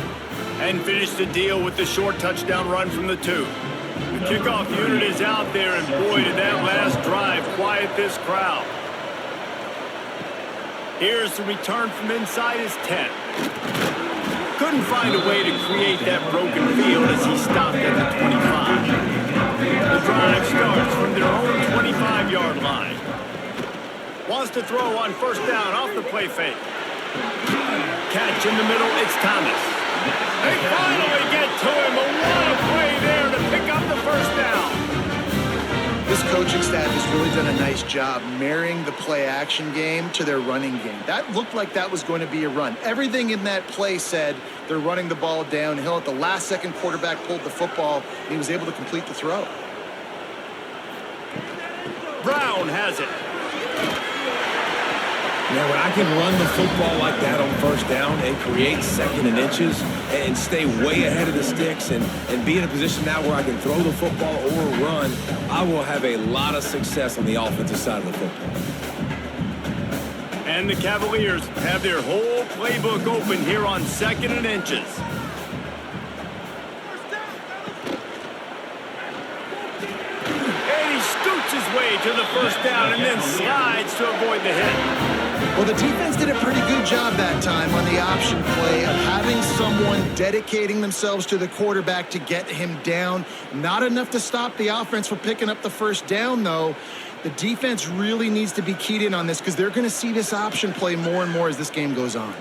And finish the deal with the short touchdown run from the 2. The kickoff unit is out there, and boy, did that last drive quiet this crowd. Here's the return from inside his 10. Couldn't find a way to create that broken field as he stopped at the 25. The drive starts from their own 25-yard line. Wants to throw on first down off the play fake. Catch in the middle, it's Thomas. They finally get to him. What a play there to pick up the first down. This coaching staff has really done a nice job marrying the play-action game to their running game. That looked like that was going to be a run. Everything in that play said they're running the ball downhill. At the last second, quarterback pulled the football, and he was able to complete the throw. Brown has it. Now, when I can run the football like that on first down and create second and inches and stay way ahead of the sticks and be in a position now where I can throw the football or run, I will have a lot of success on the offensive side of the football. And the Cavaliers have their whole playbook open here on second and inches. And he scoots his way to the first down and then slides to avoid the hit. Well, the defense did a pretty good job that time on the option play of having someone dedicating themselves to the quarterback to get him down. Not enough to stop the offense from picking up the first down, though. The defense really needs to be keyed in on this because they're going to see this option play more and more as this game goes on.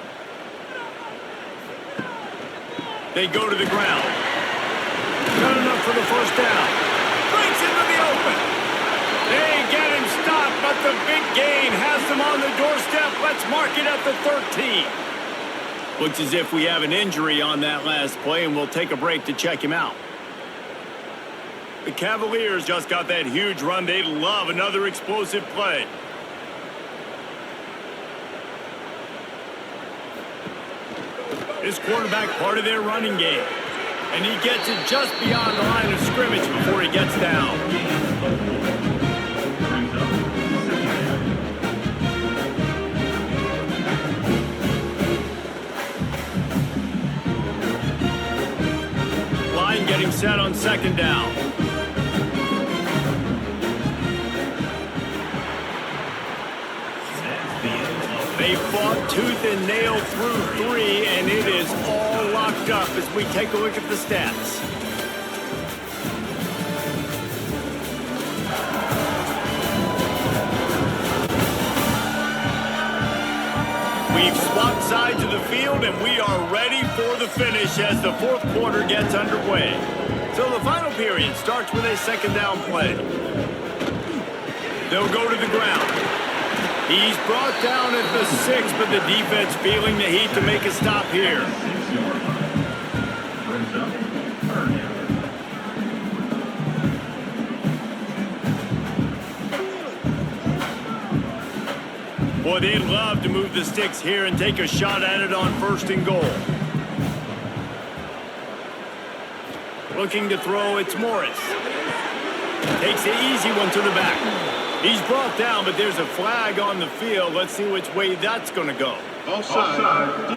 They go to the ground. Not enough for the first down. Breaks into the open. They get him stopped, but the big gain has them on the doorstep. Let's mark it at the 13. Looks as if we have an injury on that last play, and we'll take a break to check him out. The Cavaliers just got that huge run. They love another explosive play. This quarterback part of their running game. And he gets it just beyond the line of scrimmage before he gets down. Line getting set on second down. They fought tooth and nail through three, and it is all locked up as we take a look at the stats. We've swapped sides of the field, and we are ready for the finish as the fourth quarter gets underway. So the final period starts with a second down play. They'll go to the ground. He's brought down at the 6, but the defense feeling the heat to make a stop here. Boy, they'd love to move the sticks here and take a shot at it on first and goal. Looking to throw, it's Morris. Takes the easy one to the back. He's brought down, but there's a flag on the field. Let's see which way that's going to go. Offside.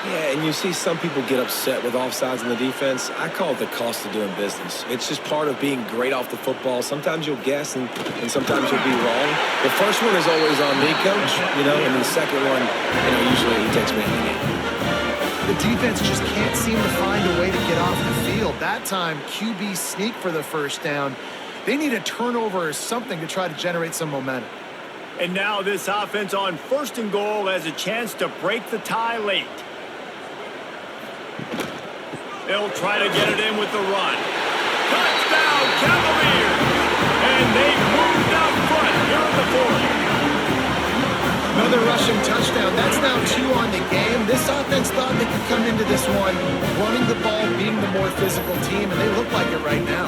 Yeah, and you see some people get upset with offsides in the defense. I call it the cost of doing business. It's just part of being great off the football. Sometimes you'll guess, and sometimes you'll be wrong. The first one is always on me, Coach, and the second one, usually he takes me in the game. The defense just can't seem to find a way to get off the field. That time, QB sneak for the first down. They need a turnover or something to try to generate some momentum. And now this offense on first and goal has a chance to break the tie late. They'll try to get it in with the run. Touchdown, Cavaliers! And they've moved out front here in the fourth. Another rushing touchdown. That's now 2 on the game. This offense thought they could come into this one running the ball, being the more physical team, and they look like it right now.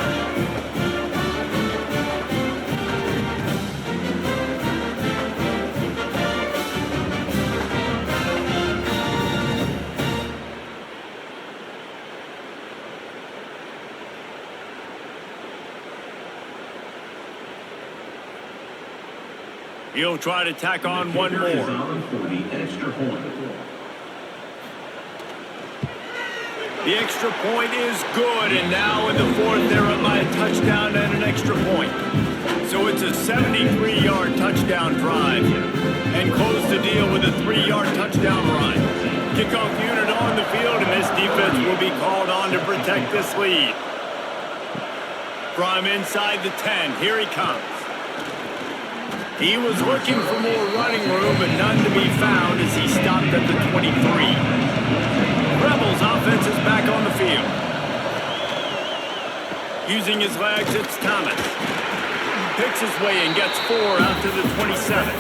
He'll try to tack on one more. The extra point is good, and now in the fourth, they're up by a touchdown and an extra point. So it's a 73-yard touchdown drive, and close the deal with a 3-yard touchdown run. Kickoff unit on the field, and this defense will be called on to protect this lead. From inside the 10, here he comes. He was looking for more running room, but none to be found as he stopped at the 23. Rebels offense is back on the field. Using his legs, it's Thomas. Picks his way and gets 4 out to the 27.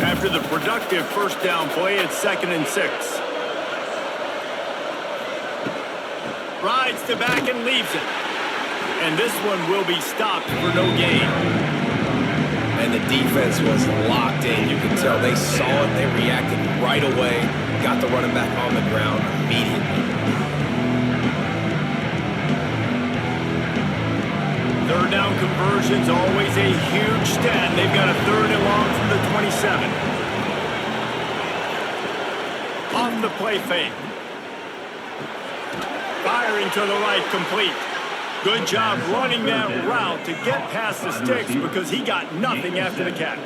After the productive first down play, it's 2nd and 6. Rides to back and leaves it. And this one will be stopped for no gain. And the defense was locked in. You could tell they saw it. They reacted right away. Got the running back on the ground immediately. Third down conversion's always a huge stat. They've got a 3rd and long from the 27. On the play fake. Firing to the right, complete. Good job running that route to get past the sticks because he got nothing after the catch.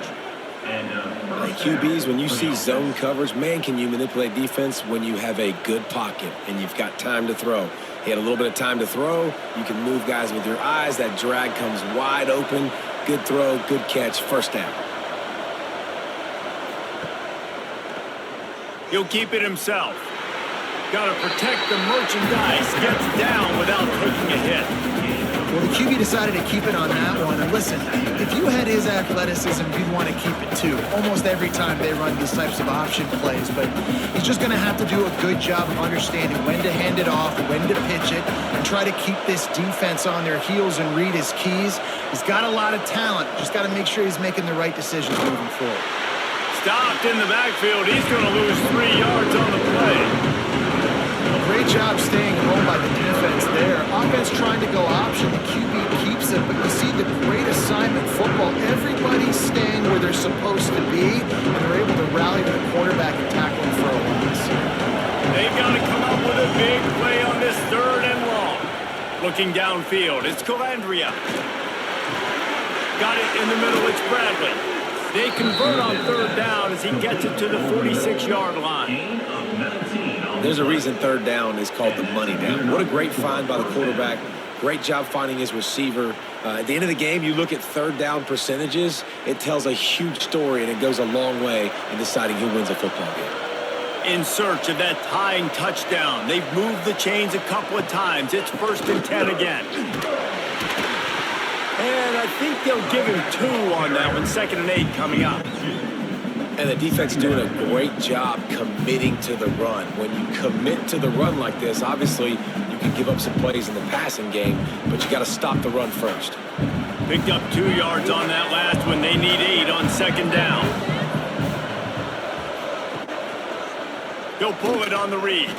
Like QBs, when you see zone coverage, man, can you manipulate defense when you have a good pocket and you've got time to throw. He had a little bit of time to throw. You can move guys with your eyes. That drag comes wide open. Good throw, good catch, first down. He'll keep it himself. Got to protect the merchandise. Gets down without taking a hit. Well, the QB decided to keep it on that one. And listen, if you had his athleticism, you'd want to keep it too. Almost every time they run these types of option plays. But he's just going to have to do a good job of understanding when to hand it off, when to pitch it, and try to keep this defense on their heels and read his keys. He's got a lot of talent. Just got to make sure he's making the right decisions moving forward. Stopped in the backfield. He's going to lose 3 yards on the play. Great job staying home by the defense there. Offense trying to go option. The QB keeps it, but you see the great assignment football. Everybody's staying where they're supposed to be, and they're able to rally to the quarterback and tackle him for a loss. They've got to come up with a big play on this 3rd and long. Looking downfield, it's Calandria. Got it in the middle, it's Bradley. They convert on 3rd down as he gets it to the 46-yard line. There's a reason 3rd down is called the money down. What a great find by the quarterback. Great job finding his receiver. At the end of the game, you look at 3rd down percentages. It tells a huge story, and it goes a long way in deciding who wins a football game. In search of that tying touchdown. They've moved the chains a couple of times. It's 1st and 10 again. And I think they'll give him 2 on that one. 2nd and 8 coming up. And the defense doing a great job committing to the run. When you commit to the run like this, obviously you can give up some plays in the passing game, but you got to stop the run first. Picked up 2 yards on that last one. They need 8 on 2nd down. He'll pull it on the read.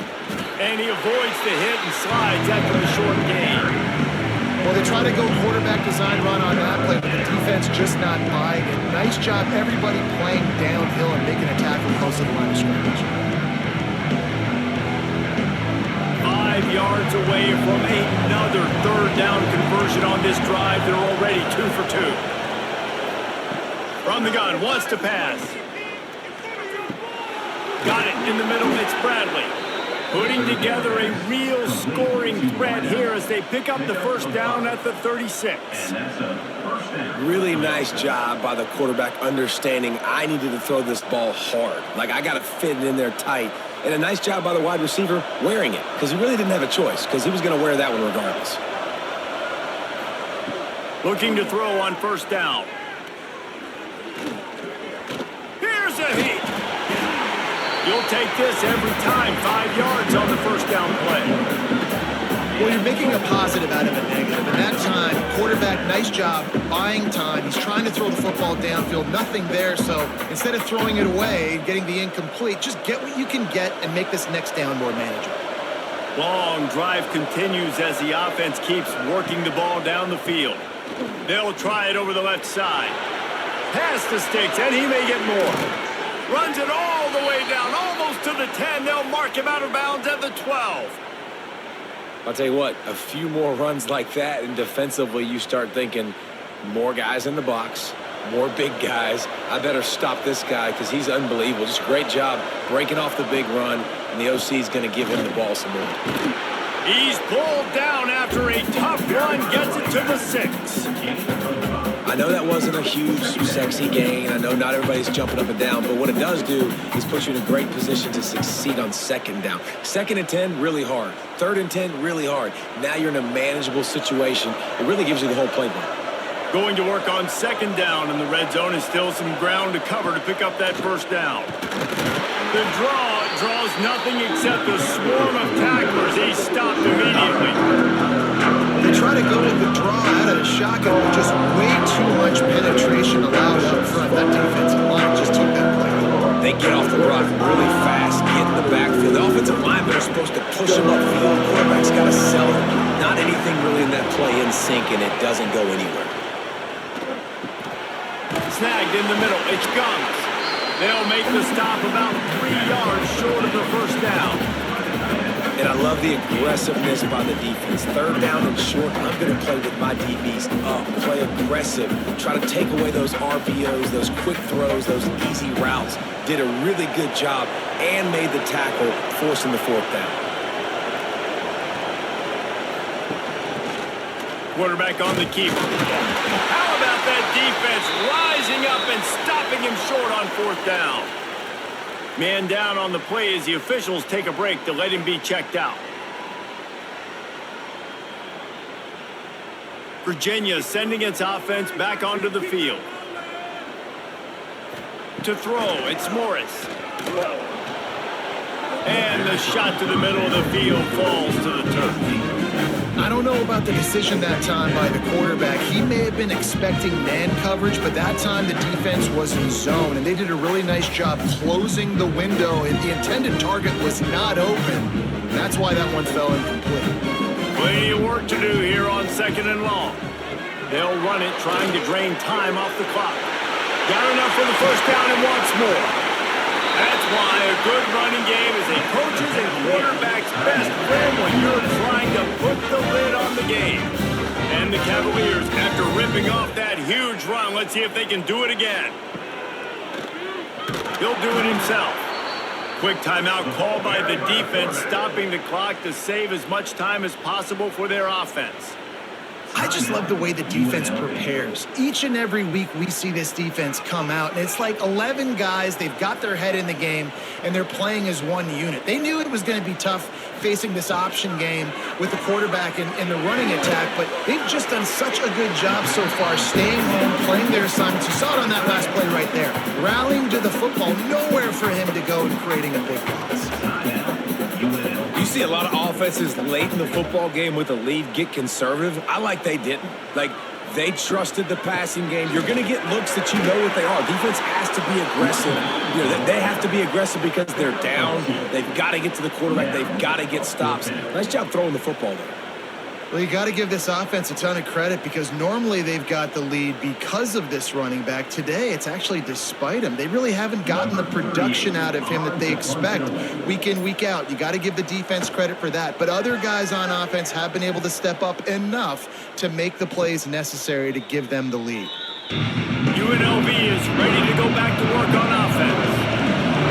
And he avoids the hit and slides after the short gain. Well, they try to go quarterback design run on that play, but the defense just not buying it. Nice job, everybody playing downhill and making a tackle close to the line of scrimmage. 5 yards away from another 3rd down conversion on this drive. They're already 2 for 2. From the gun, wants to pass. Got it in the middle, it's Bradley. Putting together a real scoring threat here as they pick up the 1st down at the 36. Really nice job by the quarterback understanding I needed to throw this ball hard. Like, I got to fit it in there tight. And a nice job by the wide receiver wearing it, because he really didn't have a choice, because he was going to wear that one regardless. Looking to throw on 1st down. Here's a heat. You'll take this every time. 5 yards on the 1st down play. Well, you're making a positive out of a negative. And that time, quarterback, nice job, buying time. He's trying to throw the football downfield. Nothing there, so instead of throwing it away, getting the incomplete, just get what you can get and make this next down more manageable. Long drive continues as the offense keeps working the ball down the field. They'll try it over the left side. Past the sticks, and he may get more. Runs it all the way down, almost to the 10. They'll mark him out of bounds at the 12. I'll tell you what, a few more runs like that, and defensively you start thinking more guys in the box, more big guys. I better stop this guy because he's unbelievable. Just a great job breaking off the big run, and the OC is going to give him the ball some more. He's pulled down after a tough run, gets it to the 6. I know that wasn't a huge, sexy gain. I know not everybody's jumping up and down, but what it does do is put you in a great position to succeed on 2nd down. 2nd and 10, really hard. 3rd and 10, really hard. Now you're in a manageable situation. It really gives you the whole playbook. Going to work on 2nd down, and the red zone is still some ground to cover to pick up that 1st down. The draw draws nothing except a swarm of tacklers. He's stopped immediately. They try to go with the draw out of the shotgun, but just way too much penetration allowed up front. That defensive line just took that play. They get off the rock really fast, get in the backfield. The offensive linemen are supposed to push them upfield. The quarterback's got to sell it. Not anything really in that play in sync, and it doesn't go anywhere. Snagged in the middle. It comes. They'll make the stop about 3 yards short of the 1st down. And I love the aggressiveness by the defense. 3rd down and short, I'm going to play with my DBs up, play aggressive, try to take away those RPOs, those quick throws, those easy routes. Did a really good job and made the tackle, forcing the 4th down. Quarterback on the keeper. How about that defense rising up and stopping him short on 4th down? Man down on the play as the officials take a break to let him be checked out. Virginia sending its offense back onto the field. To throw, it's Morris. And the shot to the middle of the field falls to the turf. I don't know about the decision that time by the quarterback. He may have been expecting man coverage, but that time the defense was in zone, and they did a really nice job closing the window, and the intended target was not open. That's why that one fell incomplete. Plenty of work to do here on 2nd and long. They'll run it, trying to drain time off the clock. Got enough for the 1st down and wants more. That's why a good running game is a coach's and quarterback's best friend when you're trying to put the lid on the game. And the Cavaliers, after ripping off that huge run, let's see if they can do it again. He'll do it himself. Quick timeout called by the defense, stopping the clock to save as much time as possible for their offense. I just love the way the defense prepares. Each and every week we see this defense come out, and it's like 11 guys, they've got their head in the game, and they're playing as one unit. They knew it was going to be tough facing this option game with the quarterback and the running attack, but they've just done such a good job so far staying home, playing their assignments. You saw it on that last play right there. Rallying to the football, nowhere for him to go and creating a big loss. You see a lot of offenses late in the football game with a lead get conservative. I like they didn't. Like, they trusted the passing game. You're going to get looks that you know what they are. Defense has to be aggressive. You know, they have to be aggressive because they're down. They've got to get to the quarterback. They've got to get stops. Nice job throwing the football there. Well, you got to give this offense a ton of credit because normally they've got the lead because of this running back. Today, it's actually despite him. They really haven't gotten the production out of him that they expect week in, week out. You got to give the defense credit for that. But other guys on offense have been able to step up enough to make the plays necessary to give them the lead. UNLV is ready to go back to work on offense.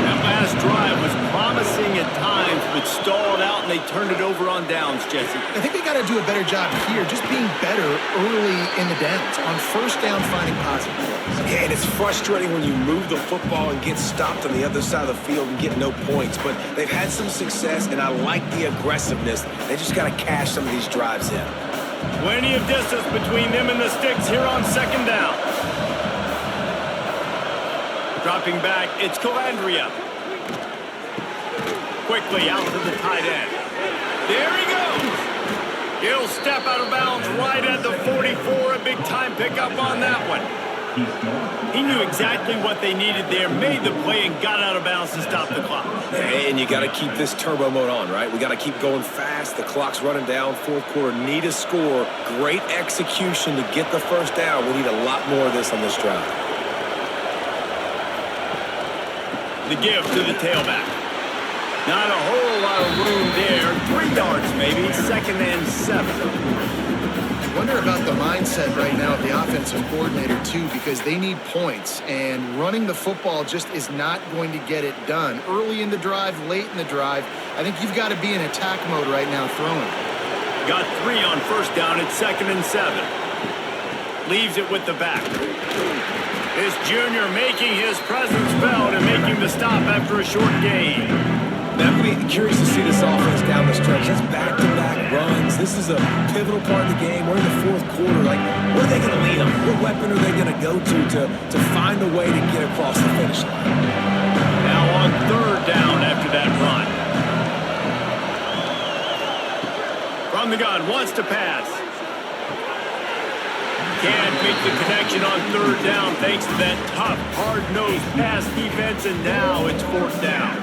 That last drive was promising at times, but stalled out, and they turned it over on downs, Jesse. I think they got to do a better job here, just being better early in the downs, on 1st down, finding positive plays. Yeah, and it's frustrating when you move the football and get stopped on the other side of the field and get no points, but they've had some success, and I like the aggressiveness. They just got to cash some of these drives in. Plenty of distance between them and the sticks here on 2nd down. Dropping back, it's Calandria. Quickly out to the tight end. There he goes. He'll step out of bounds right at the 44. A big time pickup on that one. He knew exactly what they needed there, made the play, and got out of bounds to stop the clock. And you got to keep this turbo mode on, right? We got to keep going fast. The clock's running down. 4th quarter, need a score. Great execution to get the 1st down. We need a lot more of this on this drive. The give to the tailback. Not a whole lot of room there. 3 yards maybe. 2nd and 7. Wonder about the mindset right now of the offensive coordinator, too, because they need points, and running the football just is not going to get it done. Early in the drive, late in the drive, I think you've got to be in attack mode right now throwing. Got 3 on first down at 2nd and 7. Leaves it with the back. This junior making his presence felt and making the stop after a short gain. I'm going to be curious to see this offense down the stretch. That's back-to-back runs. This is a pivotal part of the game. We're in the fourth quarter. Like, what are they going to lead them? What weapon are they going to go to find a way to get across the finish line? Now on 3rd down after that run. From the gun, wants to pass. Can't make the connection on 3rd down thanks to that tough, hard-nosed pass defense, and now it's 4th down.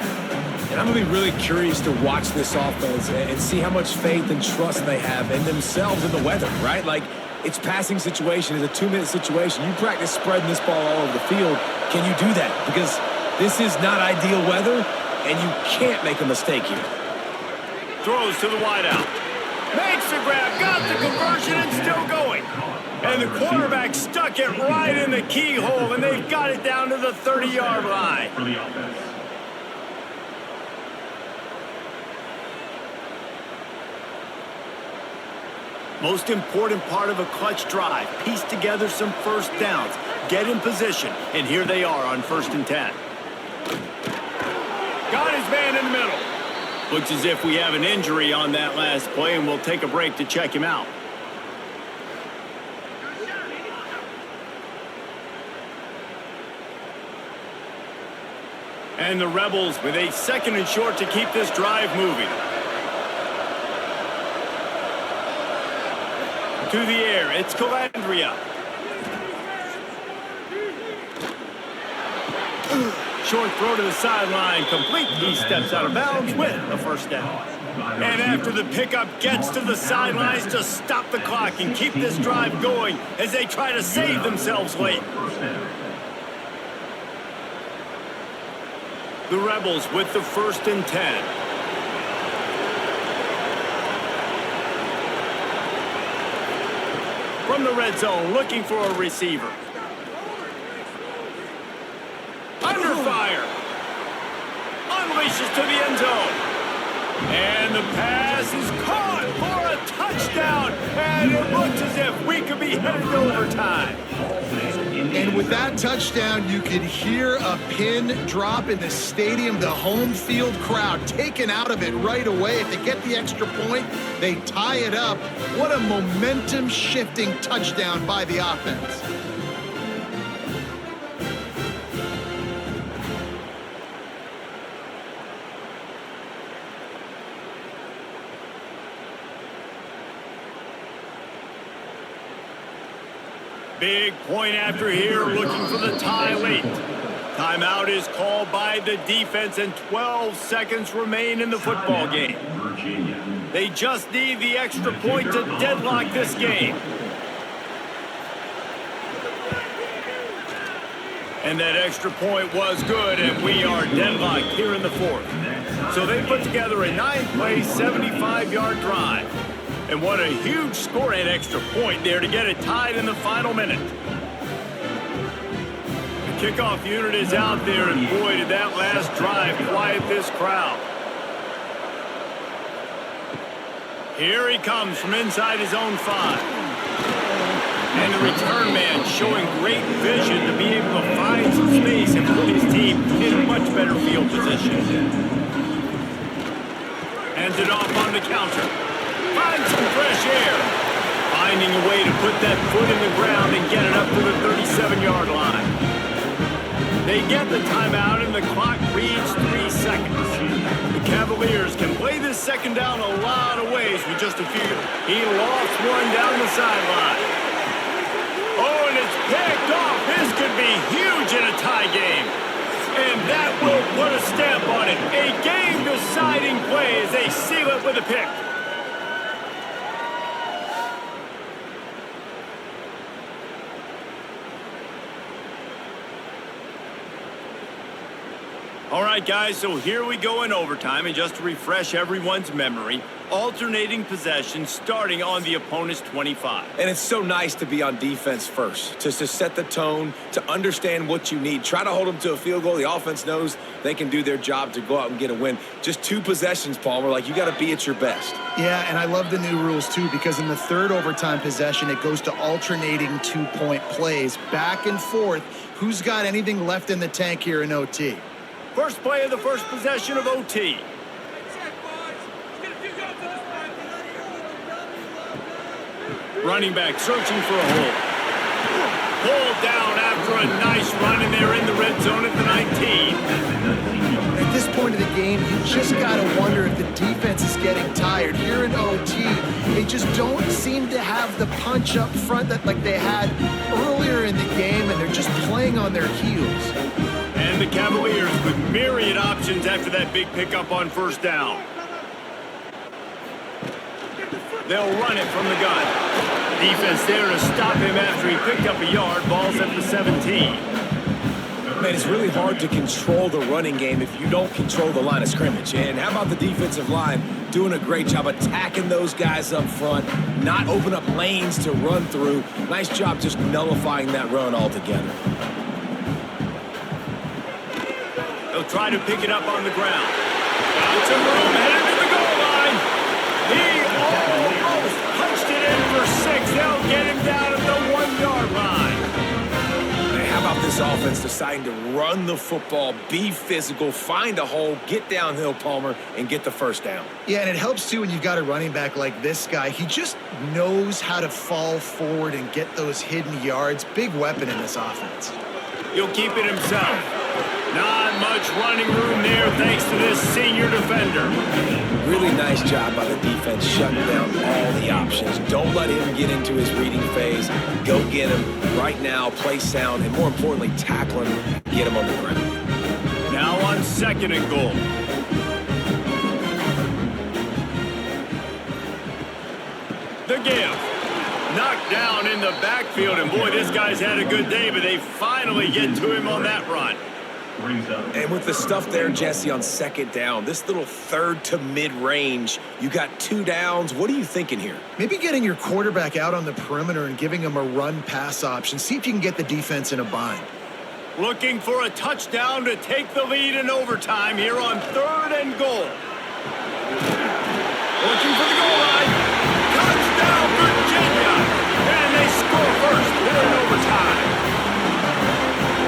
And I'm going to be really curious to watch this offense and see how much faith and trust they have in themselves and the weather, right? Like, it's passing situation. It's a 2-minute situation. You practice spreading this ball all over the field. Can you do that? Because this is not ideal weather, and you can't make a mistake here. Throws to the wideout. Makes the grab, got the conversion, and still going. And the quarterback stuck it right in the keyhole, and they've got it down to the 30-yard line. Most important part of a clutch drive, piece together some first downs, get in position, and here they are on 1st and 10. Got his man in the middle. Looks as if we have an injury on that last play, and we'll take a break to check him out. And the Rebels with a 2nd and short to keep this drive moving. To the air, it's Calandria. Short throw to the sideline, complete. He steps out of bounds with a 1st down. And after the pickup, gets to the sidelines to stop the clock and keep this drive going as they try to save themselves late. The Rebels with the 1st and 10. From the red zone, looking for a receiver. Under fire. Unleashes to the end zone. And the pass is caught for a touchdown. And it looks as if we could be headed to overtime. And with that touchdown, you could hear a pin drop in the stadium. The home field crowd taken out of it right away. If they get the extra point, they tie it up. What a momentum-shifting touchdown by the offense. Big point after here, looking for the tie late. Timeout is called by the defense, and 12 seconds remain in the football game. They just need the extra point to deadlock this game. And that extra point was good, and we are deadlocked here in the 4th. So they put together a 9-play, 75-yard drive. And what a huge score and extra point there to get it tied in the final minute. The kickoff unit is out there, and boy, did that last drive quiet this crowd. Here he comes from inside his own 5. And the return man showing great vision to be able to find some space and put his team in a much better field position. Hands it off on the counter. Finds some fresh air. Finding a way to put that foot in the ground and get it up to the 37-yard line. They get the timeout, and the clock reads 3 seconds. The Cavaliers can play this 2nd down a lot of ways with just a few. He lost one down the sideline. Oh, and it's picked off. This could be huge in a tie game. And that will put a stamp on it. A game-deciding play as they seal it with a pick. All right, guys, so here we go in overtime. And just to refresh everyone's memory, alternating possession starting on the opponent's 25. And it's so nice to be on defense first, to set the tone, to understand what you need. Try to hold them to a field goal. The offense knows they can do their job to go out and get a win. Just 2 possessions, Palmer. Like, you got to be at your best. Yeah, and I love the new rules, too, because in the third overtime possession, it goes to alternating 2-point plays, back and forth. Who's got anything left in the tank here in OT? First play of the first possession of OT. Running back searching for a hole. Pulled down after a nice run, and they're in the red zone at the 19. At this point of the game, you just got to wonder if the defense is getting tired. Here in OT, they just don't seem to have the punch up front that like they had earlier in the game, and they're just playing on their heels. And the Cavaliers with myriad options after that big pickup on first down. They'll run it from the gun. Defense there to stop him after he picked up a yard. Ball's at the 17. Man, it's really hard to control the running game if you don't control the line of scrimmage. And how about the defensive line doing a great job attacking those guys up front, not open up lanes to run through. Nice job just nullifying that run altogether. They'll try to pick it up on the ground. Got some room, headed to the goal line. He almost punched it in for 6. They'll get him down at the 1-yard line. Hey, how about this offense deciding to run the football, be physical, find a hole, get downhill, Palmer, and get the first down? Yeah, and it helps, too, when you've got a running back like this guy. He just knows how to fall forward and get those hidden yards. Big weapon in this offense. He'll keep it himself. Not much running room there thanks to this senior defender. Really nice job by the defense shutting down all the options. Don't let him get into his reading phase. Go get him right now, play sound, and more importantly, tackle him, get him on the ground. Now on 2nd and goal. The give. Knocked down in the backfield, and boy, this guy's had a good day, but they finally get to him on that run. And with the stuff there, Jesse, on 2nd down, this little third to mid-range, you got 2 downs. What are you thinking here? Maybe getting your quarterback out on the perimeter and giving him a run-pass option. See if you can get the defense in a bind. Looking for a touchdown to take the lead in overtime here on 3rd and goal. Looking for the goal line. Touchdown, Virginia! And they score first here in overtime.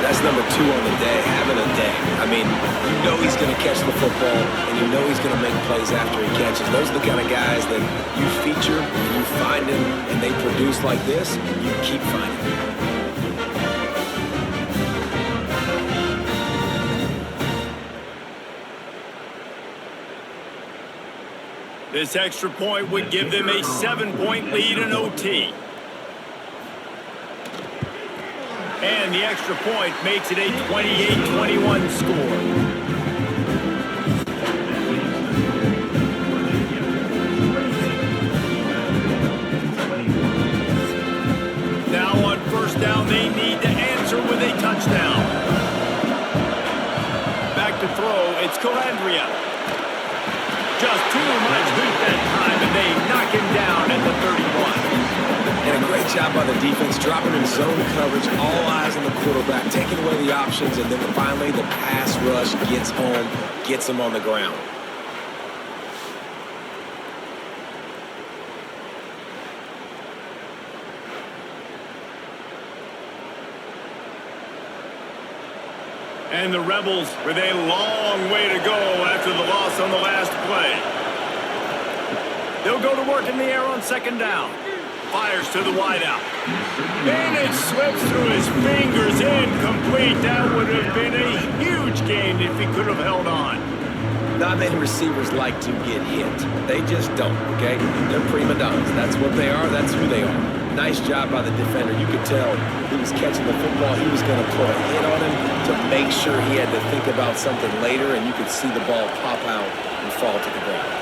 That's number 2 on the day, having a day. I mean, you know he's going to catch the football, and you know he's going to make plays after he catches. Those are the kind of guys that you feature, and you find them, and they produce like this, you keep finding them. This extra point would give them a 7-point lead in OT. And the extra point makes it a 28-21 score. Now on first down, they need to answer with a touchdown. Back to throw, it's Calandria. Just too much heat that time, and they knock him down at the 31. And a great job by the defense, dropping in zone coverage, all eyes on the quarterback, taking away the options, and then finally the pass rush gets home, gets him on the ground. And the Rebels with a long way to go after the loss on the last play. They'll go to work in the air on 2nd down. Fires to the wideout. And it slips through his fingers, incomplete. That would have been a huge gain if he could have held on. Not many receivers like to get hit. They just don't, okay? They're prima donnas. That's what they are. That's who they are. Nice job by the defender. You could tell he was catching the football. He was going to put a hit on him to make sure he had to think about something later, and you could see the ball pop out and fall to the ground.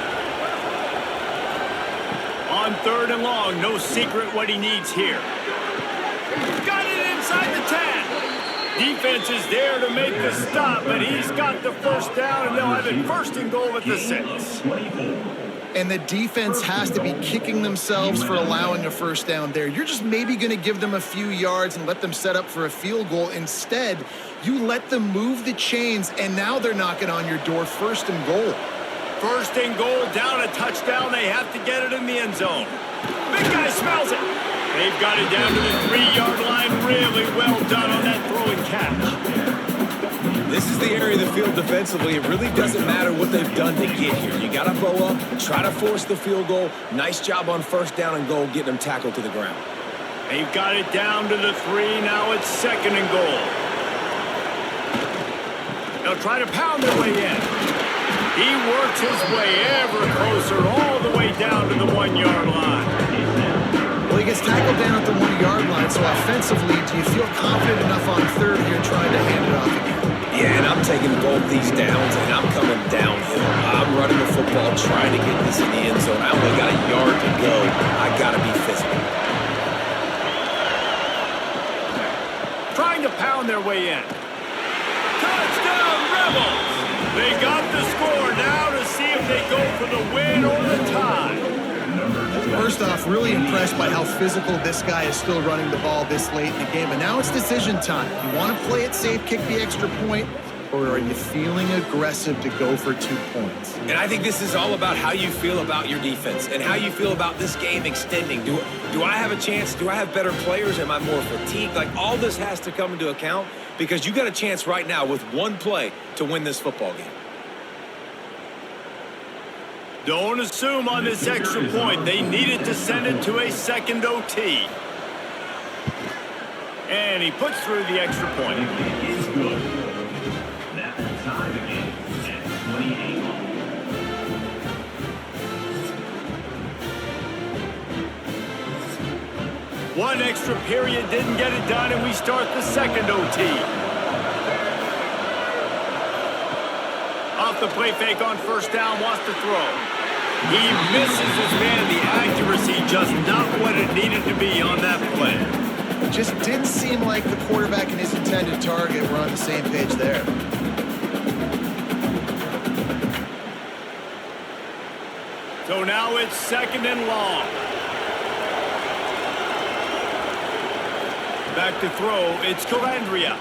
On 3rd and long, no secret what he needs here. Got it inside the 10. Defense is there to make the stop, but he's got the first down, and they'll have it 1st and goal at the 6. And the defense has to be kicking themselves for allowing a first down there. You're just maybe going to give them a few yards and let them set up for a field goal. Instead, you let them move the chains, and now they're knocking on your door, 1st and goal. 1st and goal, down a touchdown. They have to get it in the end zone. Big guy smells it. They've got it down to the 3-yard line. Really well done on that throw and catch. This is the area of the field defensively. It really doesn't matter what they've done to get here. You got to bow up, try to force the field goal. Nice job on 1st down and goal, getting them tackled to the ground. They've got it down to the 3. Now it's 2nd and goal. They'll try to pound their way in. He works his way ever closer all the way down to the 1-yard line. Well, he gets tackled down at the 1-yard line, so offensively, do you feel confident enough on 3rd here trying to hand it off again? Yeah, and I'm taking both these downs, and I'm coming downhill. I'm running the football, trying to get this in the end zone. I only got a yard to go. I got to be physical. Trying to pound their way in. Touchdown, Rebels! They got the score now to see if they go for the win or the tie. First off, really impressed by how physical this guy is still running the ball this late in the game. And now it's decision time. You want to play it safe, kick the extra point, or are you feeling aggressive to go for 2 points? And I think this is all about how you feel about your defense and how you feel about this game extending. Do I have a chance? Do I have better players? Am I more fatigued? Like, all this has to come into account because you got a chance right now with 1 play to win this football game. Don't assume on this extra point. They needed to send it to a 2nd OT. And he puts through the extra point. It's good. That's the time again at 28. One extra period didn't get it done, and we start the 2nd OT. Off the play fake on 1st down, wants to throw. He misses his man. The accuracy just not what it needed to be on that play. It just didn't seem like the quarterback and his intended target were on the same page there. So now it's 2nd and long. Back to throw. It's Calandria.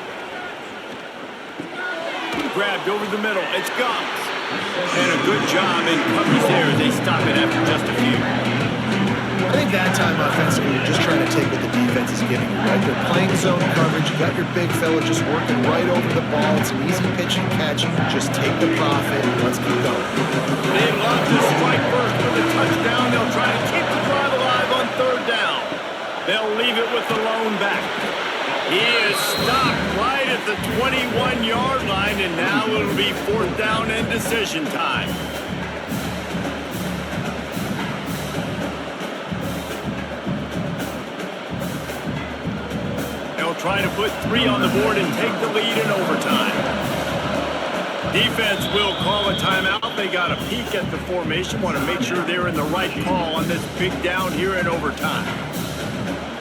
Grabbed over the middle. It's Gums. And a good job in coverage there as they stop it after just a few. I think that time offensively, you're just trying to take what the defense is giving you, right? They're playing zone coverage. You got your big fella just working right over the ball. It's an easy pitch and catch. Just take the profit. Let's keep going. They love to strike first with a touchdown. They'll try to keep the drive alive on 3rd down. They'll leave it with the lone back. He is stopped right at the 21-yard line, and now it'll be 4th down and decision time. They'll try to put 3 on the board and take the lead in overtime. Defense will call a timeout. They got a peek at the formation, want to make sure they're in the right call on this big down here in overtime.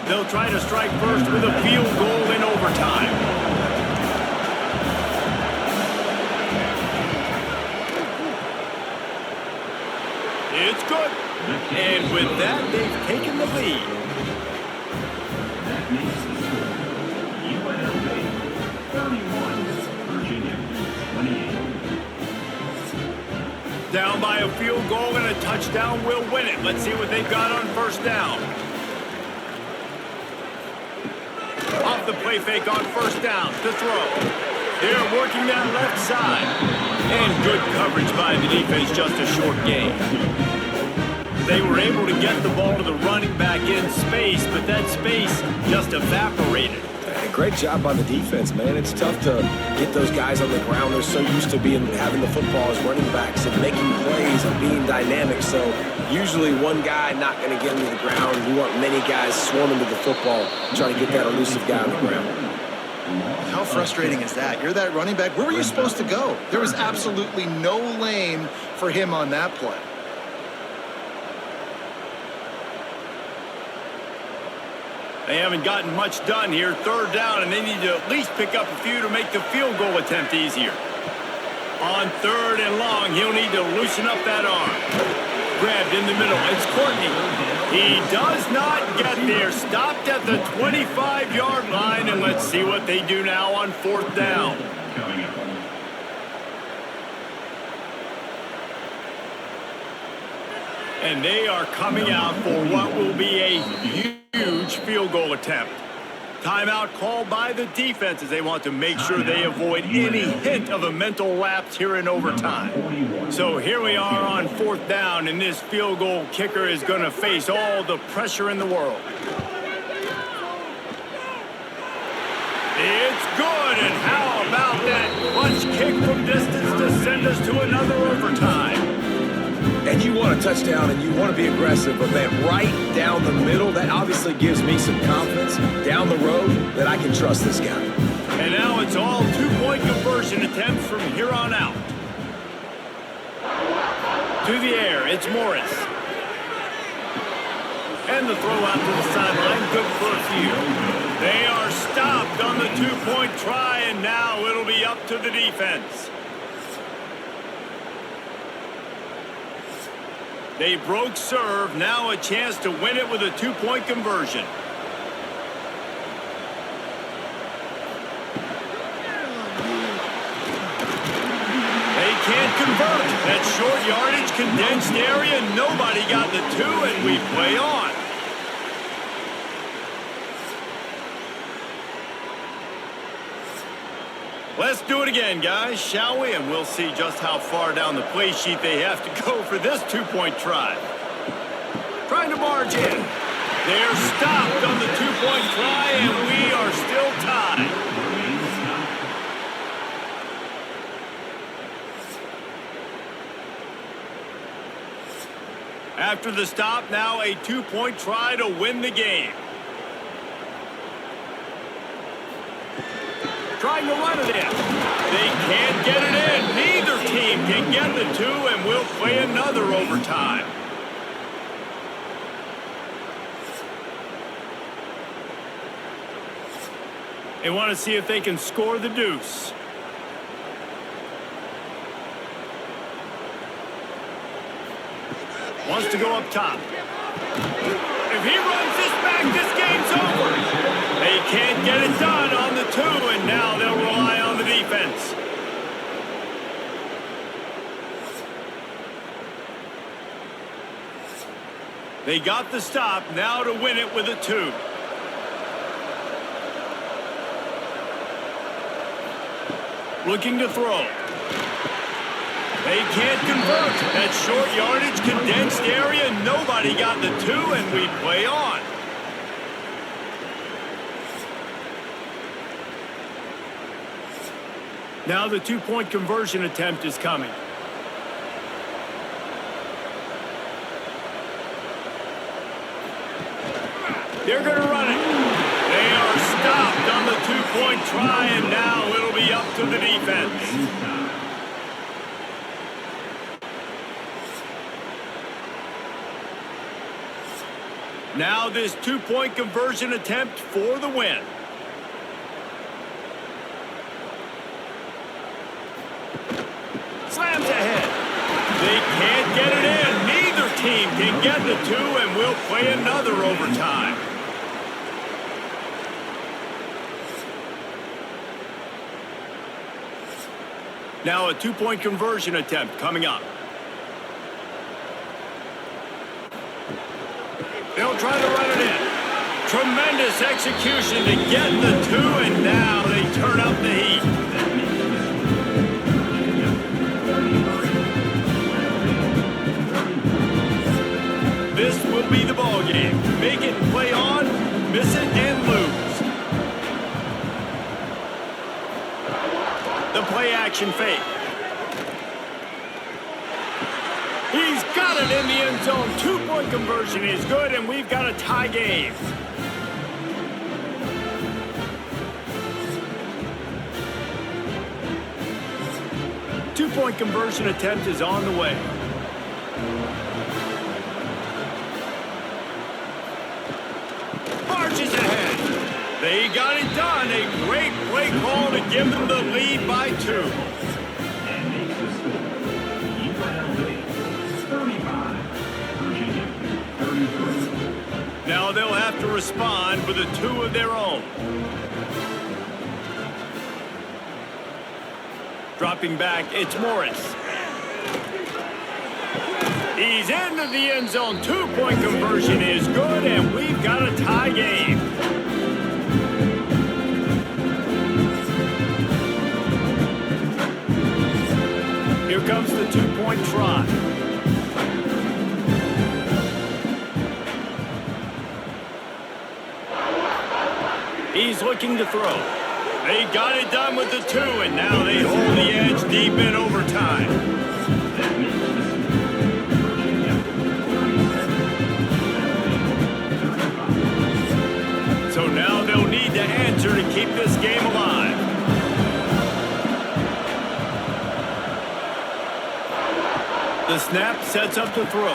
They'll try to strike first with a field goal in overtime. It's good. And with that, they've taken the lead. That makes the score UNLV 31, Virginia 28. Down by a field goal and a touchdown will win it. Let's see what they've got on 1st down. Off the play fake on 1st down to throw. They're working that left side. And good coverage by the defense, just a short gain. They were able to get the ball to the running back in space, but that space just evaporated. Great job by the defense, man. It's tough to get those guys on the ground. They're so used to having the football as running backs and making plays and being dynamic. So usually one guy not going to get into the ground. You want many guys swarming to the football, trying to get that elusive guy on the ground. How frustrating is that? You're that running back. Where were you supposed to go? There was absolutely no lane for him on that play. They haven't gotten much done here. 3rd down, and they need to at least pick up a few to make the field goal attempt easier. On 3rd and long, he'll need to loosen up that arm. grabbed in the middle. It's Courtney. He does not get there. Stopped at the 25-yard line, and let's see what they do now on 4th down. And they are coming out for what will be a huge field goal attempt. Timeout called by the defense as they want to make sure they avoid any hint of a mental lapse here in overtime. So here we are on 4th down, and this field goal kicker is going to face all the pressure in the world. It's good, and how about that clutch kick from distance to send us to another overtime? And you want a touchdown and you want to be aggressive, but man, right down the middle, that obviously gives me some confidence down the road that I can trust this guy. And now it's all two-point conversion attempts from here on out. To the air, it's Morris. And the throw out to the sideline, good for a few. They are stopped on the two-point try, and now it'll be up to the defense. They broke serve, now a chance to win it with a two-point conversion. They can't convert. That short yardage, condensed area, nobody got the two, and we play on. Let's do it again, guys, shall we? And we'll see just how far down the play sheet they have to go for this two-point try. Trying to barge in. They're stopped on the two-point try, and we are still tied. After the stop, now a two-point try to win the game. Trying to run it in. They can't get it in. Neither team can get the two, and we'll play another overtime. They want to see if they can score the deuce. Wants to go up top. If he runs this back, this game's over. They can't get it done on the two, and now they'll rely on the defense. They got the stop, now to win it with a two. Looking to throw. They can't convert. That short yardage, condensed area, nobody got the two, and we play on. Now the two-point conversion attempt is coming. They're going to run it. They are stopped on the two-point try, and now it'll be up to the defense. Now this two-point conversion attempt for the win. Slams ahead. They can't get it in. Neither team can get the two, and we'll play another overtime. Now a two-point conversion attempt coming up. They'll try to run it in. Tremendous execution to get the two, and now they turn up the heat. This will be the ball game. Make it and play on, miss it and lose. The play action fake. He's got it in the end zone. Two-point conversion is good, and we've got a tie game. Two-point conversion attempt is on the way. Marches ahead. They got it done. A great play call to give them the lead by 2. they'll have to respond with a 2 of their own. Dropping back, it's Morris. He's into the end zone. 2-point conversion is good, and we've got a tie game. Here comes the 2-point try. He's looking to throw. They got it done with the 2, and now they hold the edge deep in overtime. So now they'll need to answer to keep this game alive. The snap sets up to throw.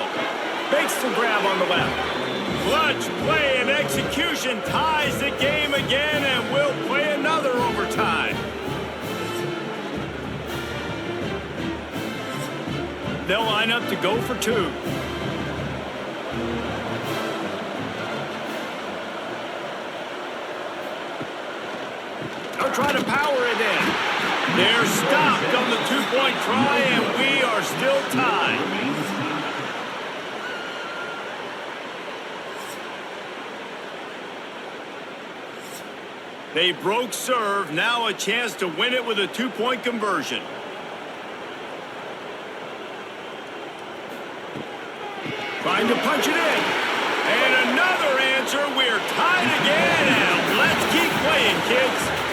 Makes the grab on the left. Clutch play and execution ties the game again, and we'll play another overtime. They'll line up to go for 2. They'll try to power it in. They're stopped on the 2-point try, and we are still tied. They broke serve, now a chance to win it with a 2-point conversion. Trying to punch it in. And another answer, we're tied again, and let's keep playing, kids.